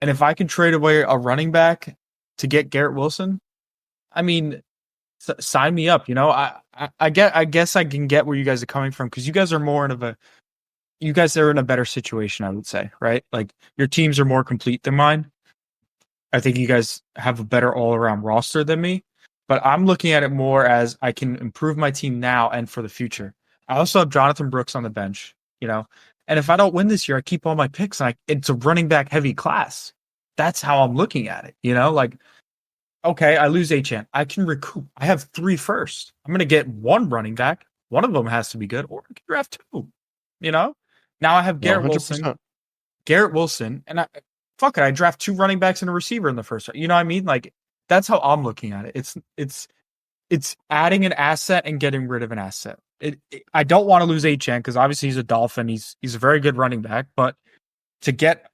and if I can trade away a running back to get Garrett Wilson, I mean, sign me up. I guess I can get where you guys are coming from because you guys are in a better situation, I would say, right? Like your teams are more complete than mine. I think you guys have a better all around roster than me, but I'm looking at it more as I can improve my team now and for the future. I also have Jonathan Brooks on the bench, and if I don't win this year, I keep all my picks and it's a running back heavy class. That's how I'm looking at it, like, okay, I lose HN. I can recoup. I have 3 first. I'm going to get 1 running back. One of them has to be good, or I can draft 2, Now I have no, Garrett 100%. Wilson, and I draft 2 running backs and a receiver in the first round. You know what I mean? Like that's how I'm looking at it. It's adding an asset and getting rid of an asset. I don't want to lose HN because obviously he's a Dolphin. He's a very good running back, but to get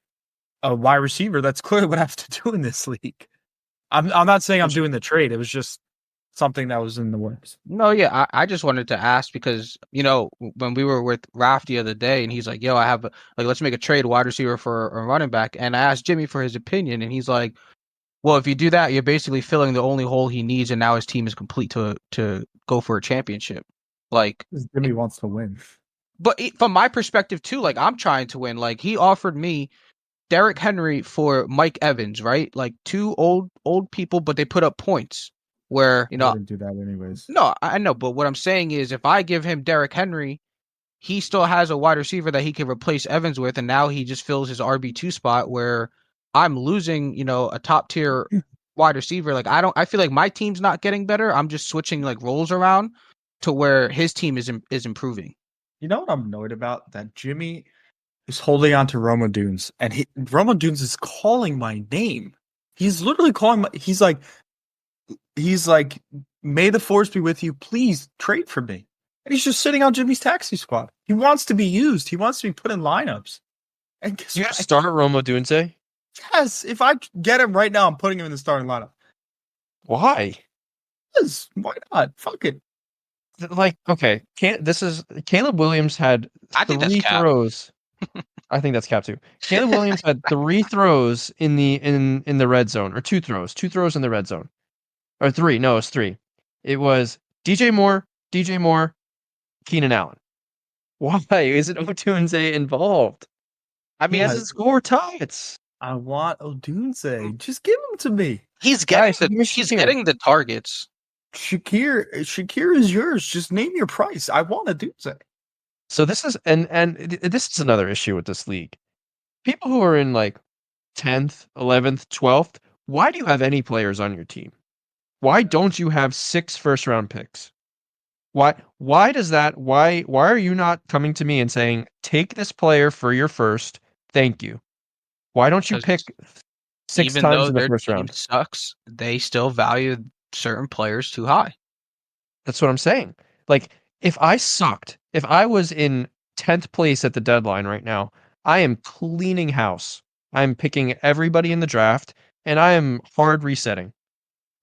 a wide receiver, that's clearly what I have to do in this league. I'm not saying I'm doing the trade. It was just something that was in the works. No, yeah, I just wanted to ask because when we were with Raf the other day, and he's like, "Yo, I have let's make a trade wide receiver for a running back," and I asked Jimmy for his opinion, and he's like, "Well, if you do that, you're basically filling the only hole he needs, and now his team is complete to go for a championship." Like Jimmy wants to win, but from my perspective too, like I'm trying to win. Like he offered me Derrick Henry for Mike Evans, right? Like 2 old people, but they put up points. Where I wouldn't do that anyways. no, I know, but what I'm saying is, if I give him Derrick Henry, he still has a wide receiver that he can replace Evans with, and now he just fills his RB2 spot where I'm losing, a top tier wide receiver. Like I feel like my team's not getting better. I'm just switching like roles around to where his team is improving. You know what I'm annoyed about? That Jimmy is holding on to Roma Dunes, and Roma Dunes is calling my name. He's literally calling he's like, may the force be with you. Please trade for me. And he's just sitting on Jimmy's taxi squad. He wants to be used. He wants to be put in lineups. And guess You what? start Romo Dunze? Yes, if I get him right now, I'm putting him in the starting lineup. Why? Yes, why not? Fuck it. Like, okay, Caleb Williams had I think that's 3 cap. throws. I think that's cap too. Caleb Williams had 3 throws in the red zone, or 2 throws in the red zone, or 3. No, it's 3. It was DJ Moore, DJ Moore, Keenan Allen. Why isn't Odunze involved? I He mean, hasn't scored targets. I want Odunze. Just give him to me. he's Guys, getting give me Shakir. the targets. Shakir is yours. Just name your price. I want Odunze. So this is this is another issue with this league. People who are in like 10th, 11th, 12th, why do you have any players on your team? Why don't you have 6 first-round picks? Why does that why are you not coming to me and saying, "Take this player for your first. Thank you." Why don't you pick 6 Even times though in the their first team round? sucks, they still value certain players too high. That's what I'm saying. Like, if I sucked, if I was in 10th place at the deadline right now, I am cleaning house. I'm picking everybody in the draft, and I am hard resetting.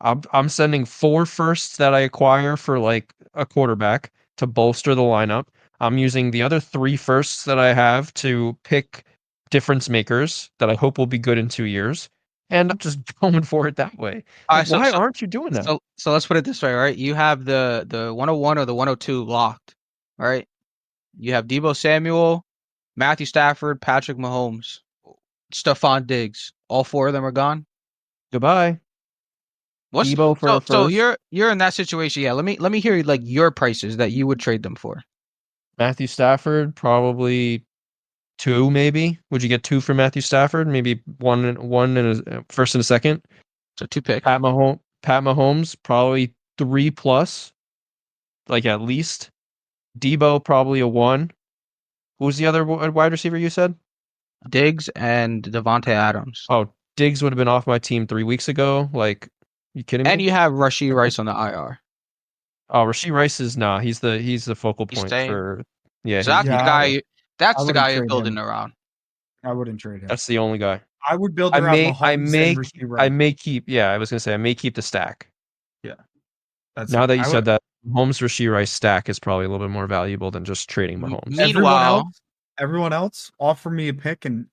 I'm sending 4 firsts that I acquire for like a quarterback to bolster the lineup. I'm using the other 3 firsts that I have to pick difference makers that I hope will be good in 2 years. And I'm just going for it that way. All Like, right, why aren't you doing that? So let's put it this way, right? You have the 101 or the 102 locked, all right? You have Deebo Samuel, Matthew Stafford, Patrick Mahomes, Stephon Diggs. All 4 of them are gone. Goodbye. Deebo for a first. So you're in that situation. Yeah, let me hear like your prices that you would trade them for. Matthew Stafford, probably 2, maybe. Would you get 2 for Matthew Stafford? Maybe one and a first and a second. So 2 picks. Pat Mahomes, probably 3 plus, like at least. Debo, probably a 1. Who's the other wide receiver you said? Diggs and Devontae Adams. Oh, Diggs would have been off my team 3 weeks ago. Like, you kidding me? And you have Rashee Rice on the IR. Oh, Rashee Rice is he's the focal He's point staying. for so that's the guy. That's the guy you're trade building him. around. I wouldn't trade him. That's the only guy. I would build around Mahomes and Rashee Rice. I may keep. Yeah, I was gonna say I may keep the stack. Yeah. Now that you said that, Mahomes Rashee Rice stack is probably a little bit more valuable than just trading Mahomes. Meanwhile, everyone else offer me a pick and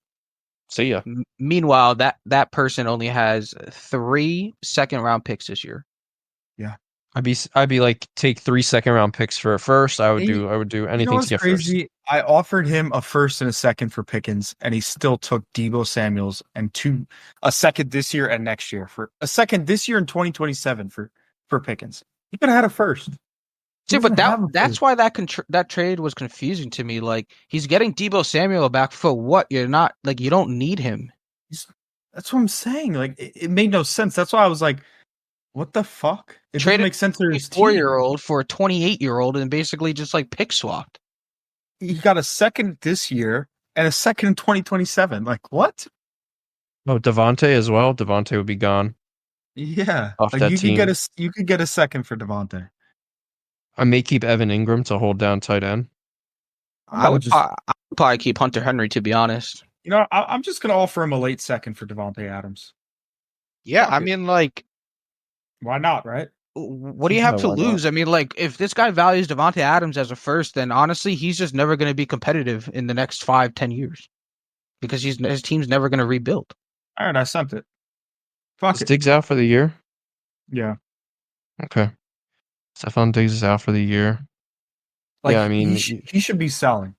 see ya. Meanwhile, that person only has 3 second-round picks this year. Yeah. I'd be like, take 3 second-round picks for a first. I would do anything to get crazy? first. I offered him a first and a second for Pickens, and he still took Deebo Samuels and a second this year and next year for a second this year in 2027 for Pickens. He could have had a first. See, but that's why that trade was confusing to me. Like, he's getting Deebo Samuel back for what? You're not like, you don't need him. That's what I'm saying. Like, it made no sense. That's why I was like, what the fuck? It doesn't make sense. A 4-year-old for a 28-year-old and basically just like pick swapped. He got a second this year and a second in 2027. Like, what? Oh, Devontae as well. Devontae would be gone. Yeah, off that team. You could get a second for Devontae. I may keep Evan Ingram to hold down tight end. I would probably keep Hunter Henry, to be honest. You know, I'm just gonna offer him a late second for Devontae Adams. Yeah, I mean, like, why not, right? What do you have to lose? I mean, like, if this guy values Devontae Adams as a first, then honestly, he's just never going to be competitive in the next 5-10 years because his team's never going to rebuild. All right, I sent it. Fuck it. Is Diggs out for the year? Yeah. Okay. Stephon Diggs is out for the year. Like, yeah, I mean, he should be selling.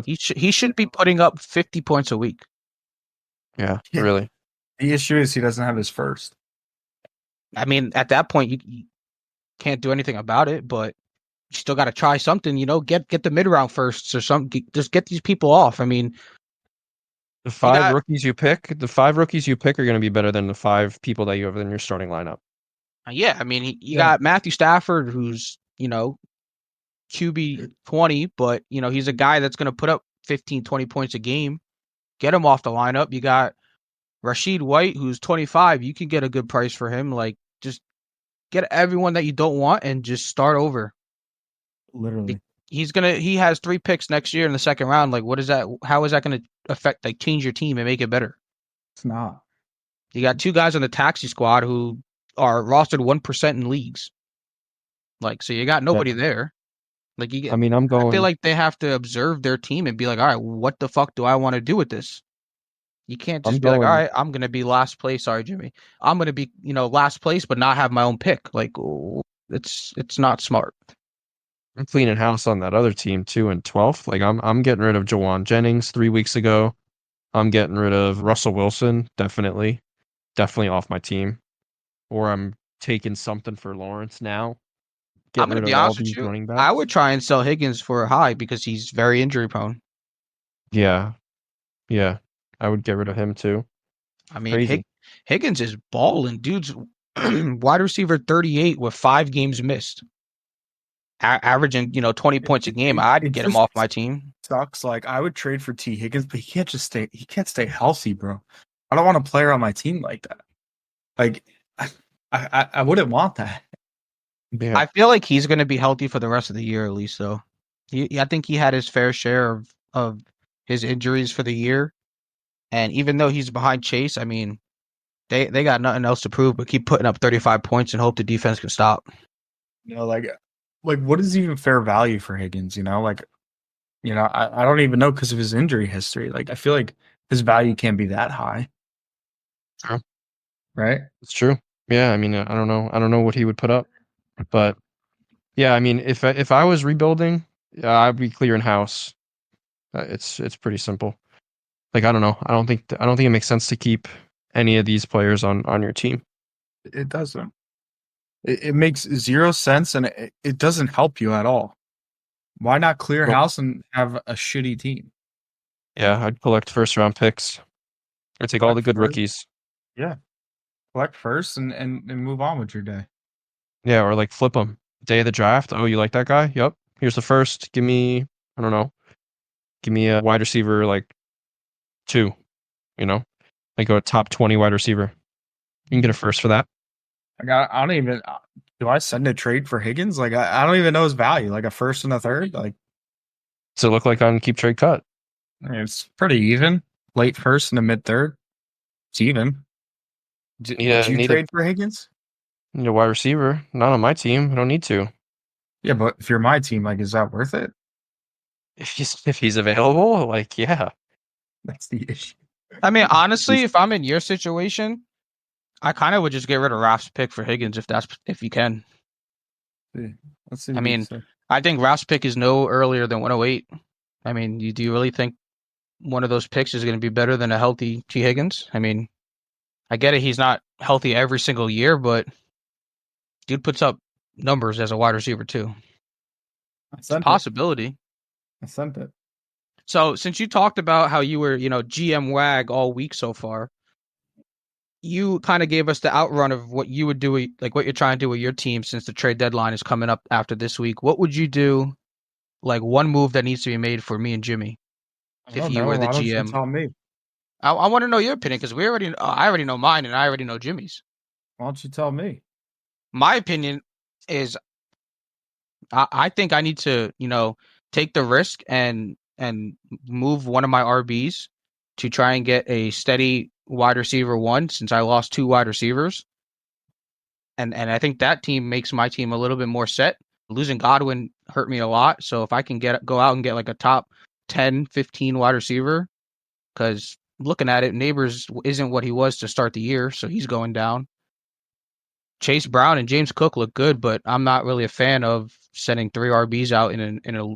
He should be putting up 50 points a week. Yeah, really. The issue is he doesn't have his first. I mean, at that point, you can't do anything about it, but you still got to try something. You know, get the mid round firsts or something. Just get these people off. I mean, the 5 rookies you pick are going to be better than the 5 people that you have in your starting lineup. Yeah, I mean, you got Matthew Stafford, who's, you know, QB 20, but, you know, he's a guy that's going to put up 15, 20 points a game. Get him off the lineup. You got Rashid White, who's 25. You can get a good price for him. Like, just get everyone that you don't want and just start over. Literally. He has 3 picks next year in the second round. Like, what is that? How is that going to affect, like, change your team and make it better? It's not. You got 2 guys on the taxi squad who are rostered 1% in leagues. Like, so you got nobody there. Like, I feel like they have to observe their team and be like, all right, what the fuck do I want to do with this? You can't just be like, all right, I'm going to be last place. Sorry, Jimmy. I'm going to be, you know, last place, but not have my own pick. Like, it's not smart. I'm cleaning house on that other team too in 12th. Like I'm getting rid of Jawan Jennings 3 weeks ago. I'm getting rid of Russell Wilson, definitely off my team. Or I'm taking something for Lawrence now. I'm Getting going to rid be of all honest with these you. running I backs. would try and sell Higgins for a high because he's very injury prone. Yeah. I would get rid of him too. I mean, Crazy. Higgins is balling. Dude's wide receiver 38 with 5 games missed. Averaging, 20 points a game. I'd It get him just off my team. sucks. Like I would trade for T Higgins, but he can't stay healthy, bro. I don't want a player on my team like that. Like I wouldn't want that. Yeah. I feel like he's going to be healthy for the rest of the year at least, though. I think he had his fair share of his injuries for the year. And even though he's behind Chase, I mean, they got nothing else to prove but keep putting up 35 points and hope the defense can stop. Like what is even fair value for Higgins? I don't even know because of his injury history. Like I feel like his value can't be that high. True. Right? It's true. Yeah, I mean, I don't know. I don't know what he would put up, but yeah, I mean, if I was rebuilding, I'd be clearing house. It's pretty simple. Like I don't know. I don't think it makes sense to keep any of these players on your team. It doesn't. It makes zero sense, and it doesn't help you at all. Why not clear Nope. house and have a shitty team? Yeah, I'd collect first round picks or take all the good Collect first. rookies. Yeah. Collect first and move on with your day. Yeah, or like flip them. Day of the draft. Oh, you like that guy? Yep. Here's the first. Give me, I don't know. Give me a wide receiver like 2, Like go top 20 wide receiver. You can get a first for that. I don't even. Do I send a trade for Higgins? Like I don't even know his value. Like a first and a third. Like Does it look like on keep trade cut? I mean, it's pretty even. Late first and a mid third. It's even. Would you trade for Higgins? Need a wide receiver. Not on my team. I don't need to. Yeah, but if you're my team, like, is that worth it? If he's available, like yeah. That's the issue. I mean, honestly, if I'm in your situation, I kind of would just get rid of Raf's pick for Higgins if you can. Yeah, let's see. I mean, I think Raf's pick is no earlier than 108. I mean, do you really think one of those picks is going to be better than a healthy T. Higgins? I mean, I get it. He's not healthy every single year, but dude puts up numbers as a wide receiver too. It's a possibility. I sent it. So since you talked about how you were, GM WAG all week so far, you kind of gave us the outrun of what you would do, like what you're trying to do with your team since the trade deadline is coming up after this week. What would you do? Like one move that needs to be made for me and Jimmy if you were the Why don't GM. you tell me? I want to know your opinion because I already know mine and I already know Jimmy's. Why don't you tell me? My opinion is I think I need to, take the risk and move one of my RBs to try and get a steady wide receiver 1 since I lost 2 wide receivers. And I think that team makes my team a little bit more set. Losing Godwin hurt me a lot. So if I can go out and get like a top 10, 15 wide receiver, because looking at it, Neighbors isn't what he was to start the year, so he's going down. Chase Brown and James Cook look good, but I'm not really a fan of sending 3 RBs out in a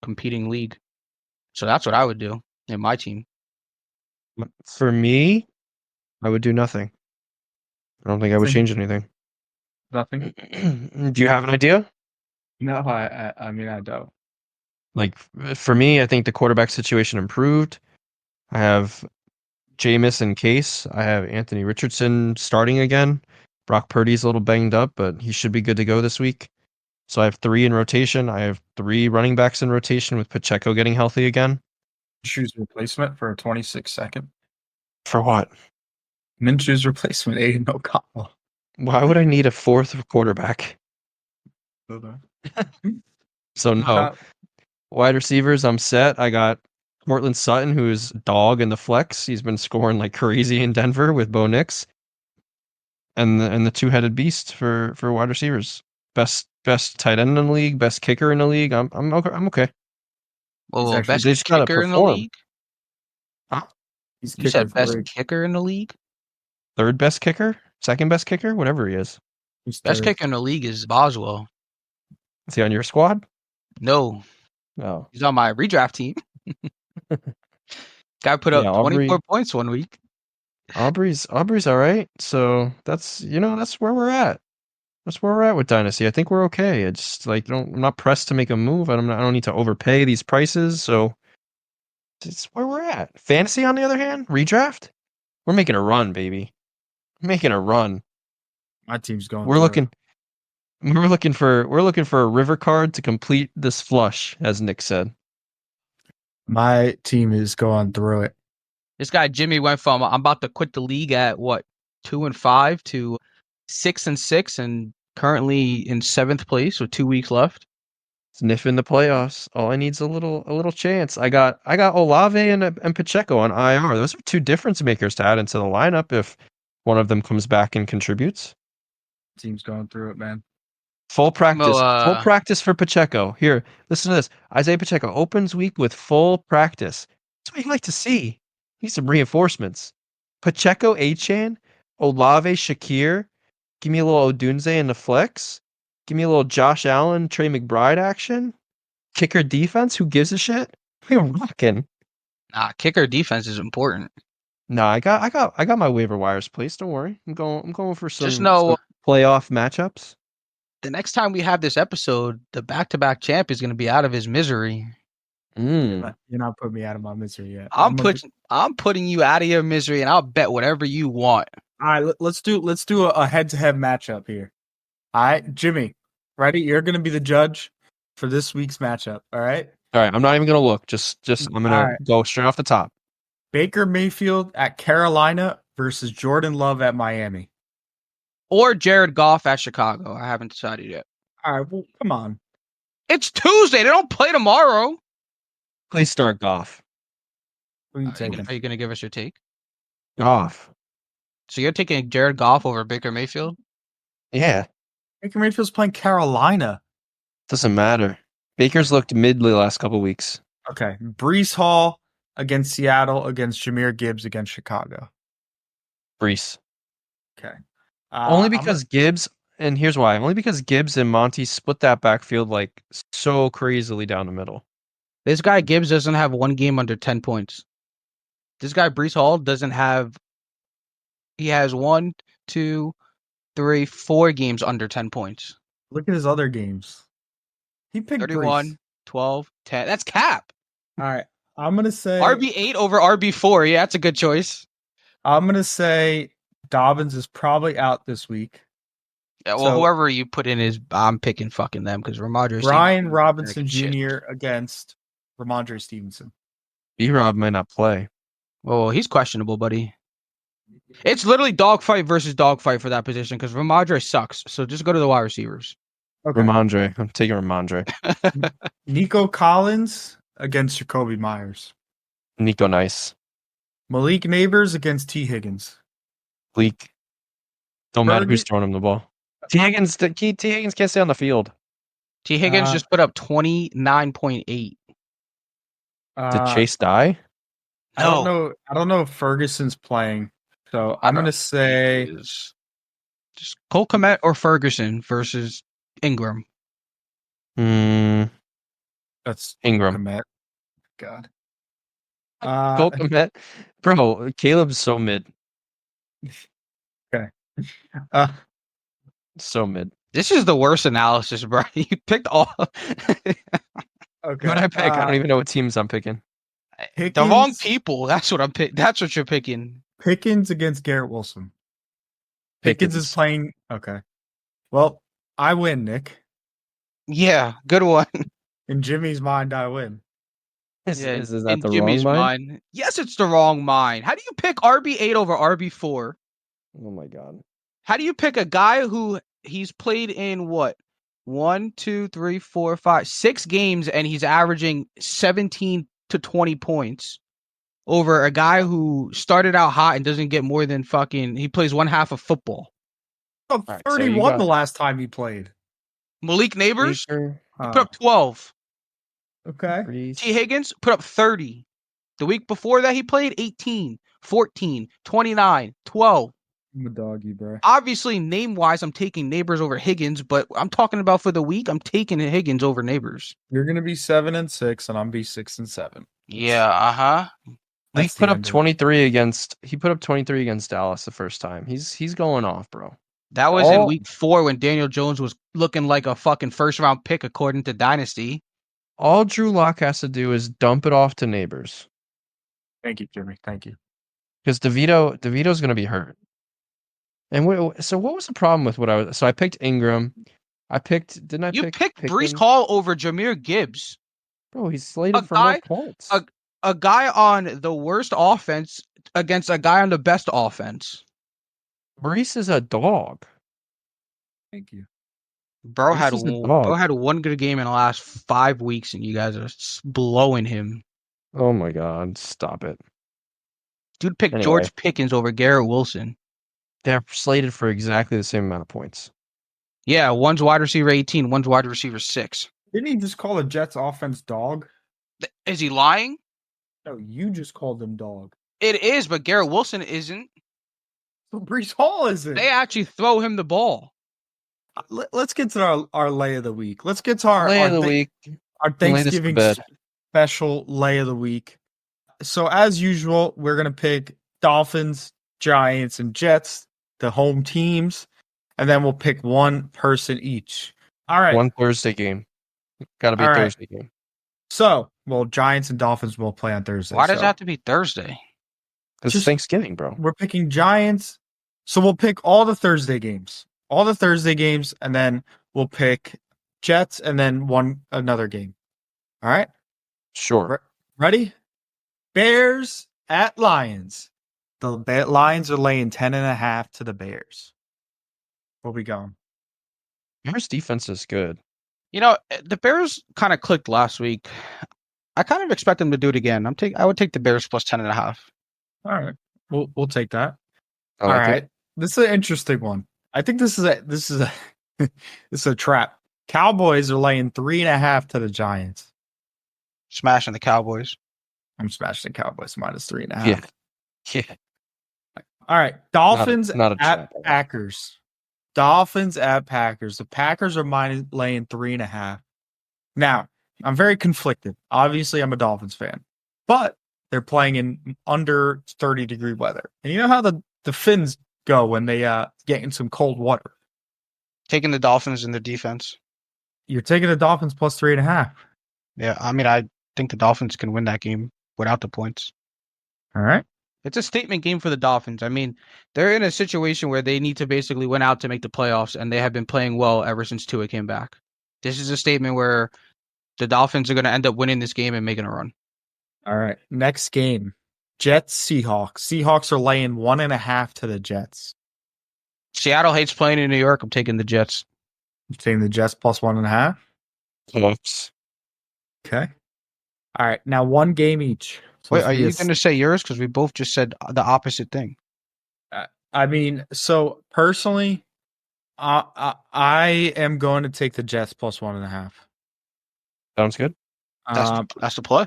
competing league. So that's what I would do in my team. For me, I would do nothing. I don't think I would change anything. Nothing. Do you have an idea? No, I mean I don't. Like for me, I think the quarterback situation improved. I have Jameis in case. I have Anthony Richardson starting again. Brock Purdy's a little banged up, but he should be good to go this week. So I have 3 in rotation. I have 3 running backs in rotation with Pacheco getting healthy again. Minshew's replacement for a 26-second. For what? Minshew's replacement, Aiden O'Connell. Why would I need a 4th quarterback? So no. Wide receivers, I'm set. I got Cortland Sutton, who's dog in the flex. He's been scoring like crazy in Denver with Bo Nix. And the 2-headed beast for wide receivers. Best tight end in the league, best kicker in the league. I'm okay. Well, best kicker in the league? Huh? You said best kicker in the league? 3rd best kicker? 2nd best kicker? Whatever he is. Best kicker in the league is Boswell. Is he on your squad? No, Oh, he's on my redraft team. Guy put up yeah, 24 points one week. Aubrey's all right. So that's where we're at. That's where we're at with Dynasty. I think we're okay. It's like I'm not pressed to make a move. I don't need to overpay these prices. So it's where we're at. Fantasy, on the other hand, redraft. We're making a run, baby. Making a run. My team's going. We're through looking. it. We're looking for a river card to complete this flush, as Nick said. My team is going through it. This guy Jimmy went from I'm about to quit the league at what 2-5 to 6-6, and currently in 7th place with 2 weeks left. Sniffing the playoffs. All I need is a little chance. I got Olave and Pacheco on IR. Those are two difference makers to add into the lineup if one of them comes back and contributes. Team's going through it, man. Full practice. Well, Full practice for Pacheco. Here, listen to this. Isaiah Pacheco opens week with full practice. That's what you like to see. Need some reinforcements. Pacheco, Achan, Olave, Shakir. Give me a little Odunze in the flex. Give me a little Josh Allen, Trey McBride action. Kicker defense. Who gives a shit? We're rocking. kicker defense is important. No, I got my waiver wires placed. Don't worry. I'm going for some, Just know some playoff matchups. the next time we have this episode, the back-to-back champ is going to be out of his misery. Mm. You're not putting me out of my misery yet. I'm putting you out of your misery, and I'll bet whatever you want. All right, let's do a head-to-head matchup here. All right, Jimmy, ready? You're going to be the judge for this week's matchup. All right. All right. I'm not even gonna look. Just I'm gonna go straight off the top. Baker Mayfield at Carolina versus Jordan Love at Miami. Or Jared Goff at Chicago. I haven't decided yet. All right, well, come on. It's Tuesday. They don't play tomorrow. Please start Goff. Who are you Are taking? you going to give us your take? Goff. So you're taking Jared Goff over Baker Mayfield? Yeah. Baker Mayfield's playing Carolina. Doesn't matter. Baker's looked mid the last couple weeks. Okay, Brees Hall against Seattle against Jahmyr Gibbs against Chicago. Brees. Okay. Only because Gibbs, and here's why. Only because Gibbs and Monty split that backfield like so crazily down the middle. This guy Gibbs doesn't have one game under 10 points. This guy Brees Hall doesn't have. He has 1, 2, 3, 4 games under 10 points. Look at his other games. He picked 31, Brees. 12, 10. That's cap. All right. I'm going to say RB8 over RB4. Yeah, that's a good choice. I'm going to say Dobbins is probably out this week. Yeah, well, So- whoever you put in is, I'm picking fucking them because Ramondre. Brian Robinson Shit. Jr. against Ramondre Stevenson. B-Rob might not play. Well, he's questionable, buddy. It's literally dogfight versus dogfight for that position because Ramondre sucks. So just go to the wide receivers. Okay. Ramondre. I'm taking Ramondre. Nico Collins against Jacoby Myers. Nico Nice. Malik Neighbors against T. Higgins. Leak. Don't matter who's Fergie- throwing him the ball. T. Higgins can't stay on the field. T. Higgins just put up 29.8. Did Chase die? I don't know if Ferguson's playing. So I'm going to say Just Cole Kmet or Ferguson versus Ingram. that's Ingram. Kmet. God. Cole Kmet. Bro, Caleb's so mid. Uh, So mid. This is the worst analysis, bro. You picked all okay. What I pick? I don't even know what teams I'm picking. the wrong Pickens- people. That's what I'm picking. That's what you're picking. Pickens against Garrett Wilson. Pickens is playing. Okay. Well, I win, Nick. Yeah, good one. In Jimmy's mind, I win. Is that in the Jimmy's wrong mind? mind. Yes, it's the wrong mind. How do you pick RB8 over RB4? Oh my god. How do you pick a guy who he's played in what? 1, 2, 3, 4, 5, 6 games and he's averaging 17 to 20 points over a guy who started out hot and doesn't get more than he plays one half of football. Oh, right, so you 31 got- the last time he played. Malik Neighbors Baker, put up 12. Okay. Brees. T. Higgins put up 30. The week before that he played 18, 14, 29, 12. I'm a doggy, bro. Obviously, name-wise, I'm taking Neighbors over Higgins, but I'm talking about for the week, I'm taking Higgins over Neighbors. You're gonna be 7-6, and I'm be 6-7. Yeah, uh-huh. He That's put the up end of it. 23 against. He put up 23 against Dallas the first time. He's going off, bro. That was in All- week 4 when Daniel Jones was looking like a fucking first-round pick according to Dynasty. All Drew Lock has to do is dump it off to Neighbors Thank you, Jimmy. Thank you. because DeVito's going to be hurt. And so what was the problem with what I was? So I picked Ingram. Didn't I You pick picked Brees Pickens? Hall over Jahmyr Gibbs. Bro, he's slated A for more guy- points. A guy on the worst offense against a guy on the best offense. Brees is a dog. Thank you. Bro Brees had is a dog. one good game in the last 5 weeks, and you guys are blowing him. Oh my God, stop it. Dude picked Anyway. George Pickens over Garrett Wilson. They're slated for exactly the same amount of points. Yeah, one's wide receiver 18, one's wide receiver 6. Didn't he just call the Jets offense dog? Is he lying? No, you just called them dog. It is, but Garrett Wilson isn't. So Brees Hall isn't. They actually throw him the ball. Let's get to our lay of the week. Let's get to our Lay of the week. our Lay this to Thanksgiving bed. special lay of the week. So as usual, we're gonna pick Dolphins, Giants, and Jets, the home teams, and then we'll pick one person each. All right. One Thursday game. Got to be a All right. Thursday game. So, well, Giants and Dolphins will play on Thursday. Why does it so have to be Thursday? It's Just- Thanksgiving, bro. We're picking Giants. So we'll pick all the Thursday games. And then we'll pick Jets and then another game. All right? Sure. Ready? Bears at Lions. The Lions are laying 10.5 to the Bears. Where we going? Bears defense is good. You know, the Bears kind of clicked last week. I kind of expect them to do it again. I would take the Bears plus 10.5. All right. We'll take that. I like All it. right. This is an interesting one. I think this is a this is a trap. Cowboys are laying 3.5 to the Giants. Smashing the Cowboys. I'm smashing the Cowboys minus 3.5. Yeah. Yeah. All right. Dolphins not a at trap. Packers. Dolphins at Packers. The Packers are laying 3.5. Now, I'm very conflicted. Obviously, I'm a Dolphins fan, but they're playing in under 30-degree weather. And you know how the Finns go when they get in some cold water. Taking the Dolphins in their defense. You're taking the Dolphins plus 3.5. Yeah, I mean, I think the Dolphins can win that game without the points. All right. It's a statement game for the Dolphins. I mean, they're in a situation where they need to basically win out to make the playoffs, and they have been playing well ever since Tua came back. This is a statement where the Dolphins are going to end up winning this game and making a run. All right. Next game. Jets, Seahawks. Seahawks are laying 1.5 to the Jets. Seattle hates playing in New York. I'm taking the Jets. You're taking the Jets plus 1.5. Close. Okay. All right. Now one game each. So Wait, this are will be you a going to say yours? Because we both just said the opposite thing. I mean, so personally, I am going to take the Jets plus 1.5. Sounds good. That's the play.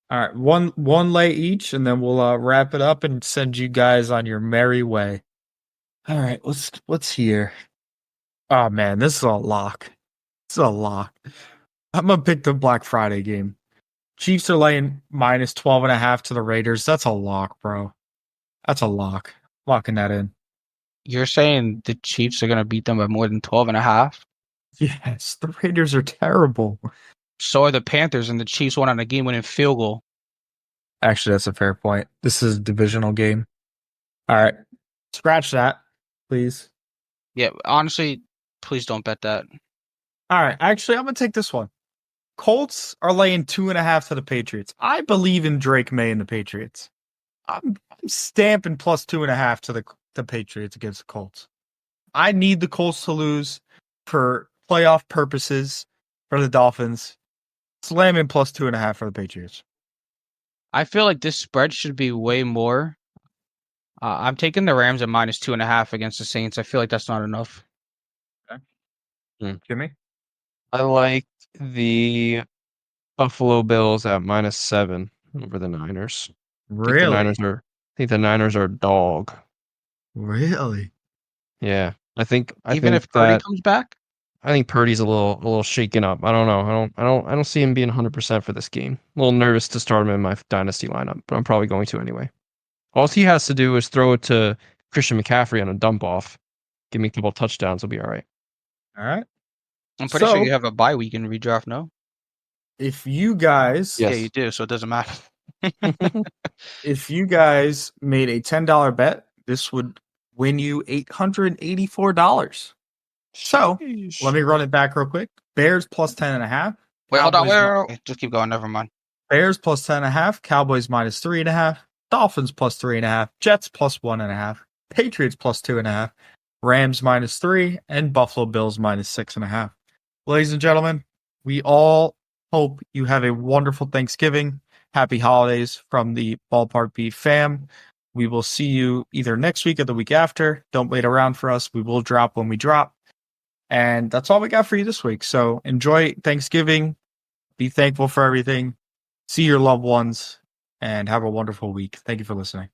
All right, one lay each, and then we'll wrap it up and send you guys on your merry way. All right, what's here? Oh man, this is a lock. This is a lock. I'm gonna pick the Black Friday game. Chiefs are laying minus 12.5 to the Raiders. That's a lock, bro. That's a lock. Locking that in. You're saying the Chiefs are going to beat them by more than 12.5? Yes, the Raiders are terrible. So are the Panthers, and the Chiefs won on a game-winning field goal. Actually, that's a fair point. This is a divisional game. All right. Scratch that, please. Yeah, honestly, please don't bet that. All right. Actually, I'm going to take this one. Colts are laying 2.5 to the Patriots. I believe in Drake May and the Patriots. I'm stamping plus 2.5 to the Patriots against the Colts. I need the Colts to lose for playoff purposes for the Dolphins. Slamming plus 2.5 for the Patriots. I feel like this spread should be way more. I'm taking the Rams at minus 2.5 against the Saints. I feel like that's not enough. Jimmy? I like the Buffalo Bills at -7 over the Niners. Really? I think the Niners are a dog. Really? Yeah, I think Even if Purdy that comes back? I think Purdy's a little shaken up. I don't know. I don't see him being 100% for this game. A little nervous to start him in my dynasty lineup, but I'm probably going to anyway. All he has to do is throw it to Christian McCaffrey on a dump off. Give me a couple touchdowns, he'll be all right. All right. I'm pretty sure So- you have a bye week in redraft, no? If you guys, Yes. Yeah, you do, so it doesn't matter. if you guys made a $10 bet, this would win you $884. So let me run it back real quick. Bears plus 10.5. Wait, hold on. Cowboys Wait. Just keep going. Never mind. Bears plus 10.5. Cowboys minus 3.5. Dolphins plus 3.5. Jets plus 1.5. Patriots plus 2.5. Rams minus 3. And Buffalo Bills minus 6.5. Ladies and gentlemen, we all hope you have a wonderful Thanksgiving. Happy holidays from the Ballpark Beef fam. We will see you either next week or the week after. Don't wait around for us. We will drop when we drop. And that's all we got for you this week. So enjoy Thanksgiving. Be thankful for everything. See your loved ones and have a wonderful week. Thank you for listening.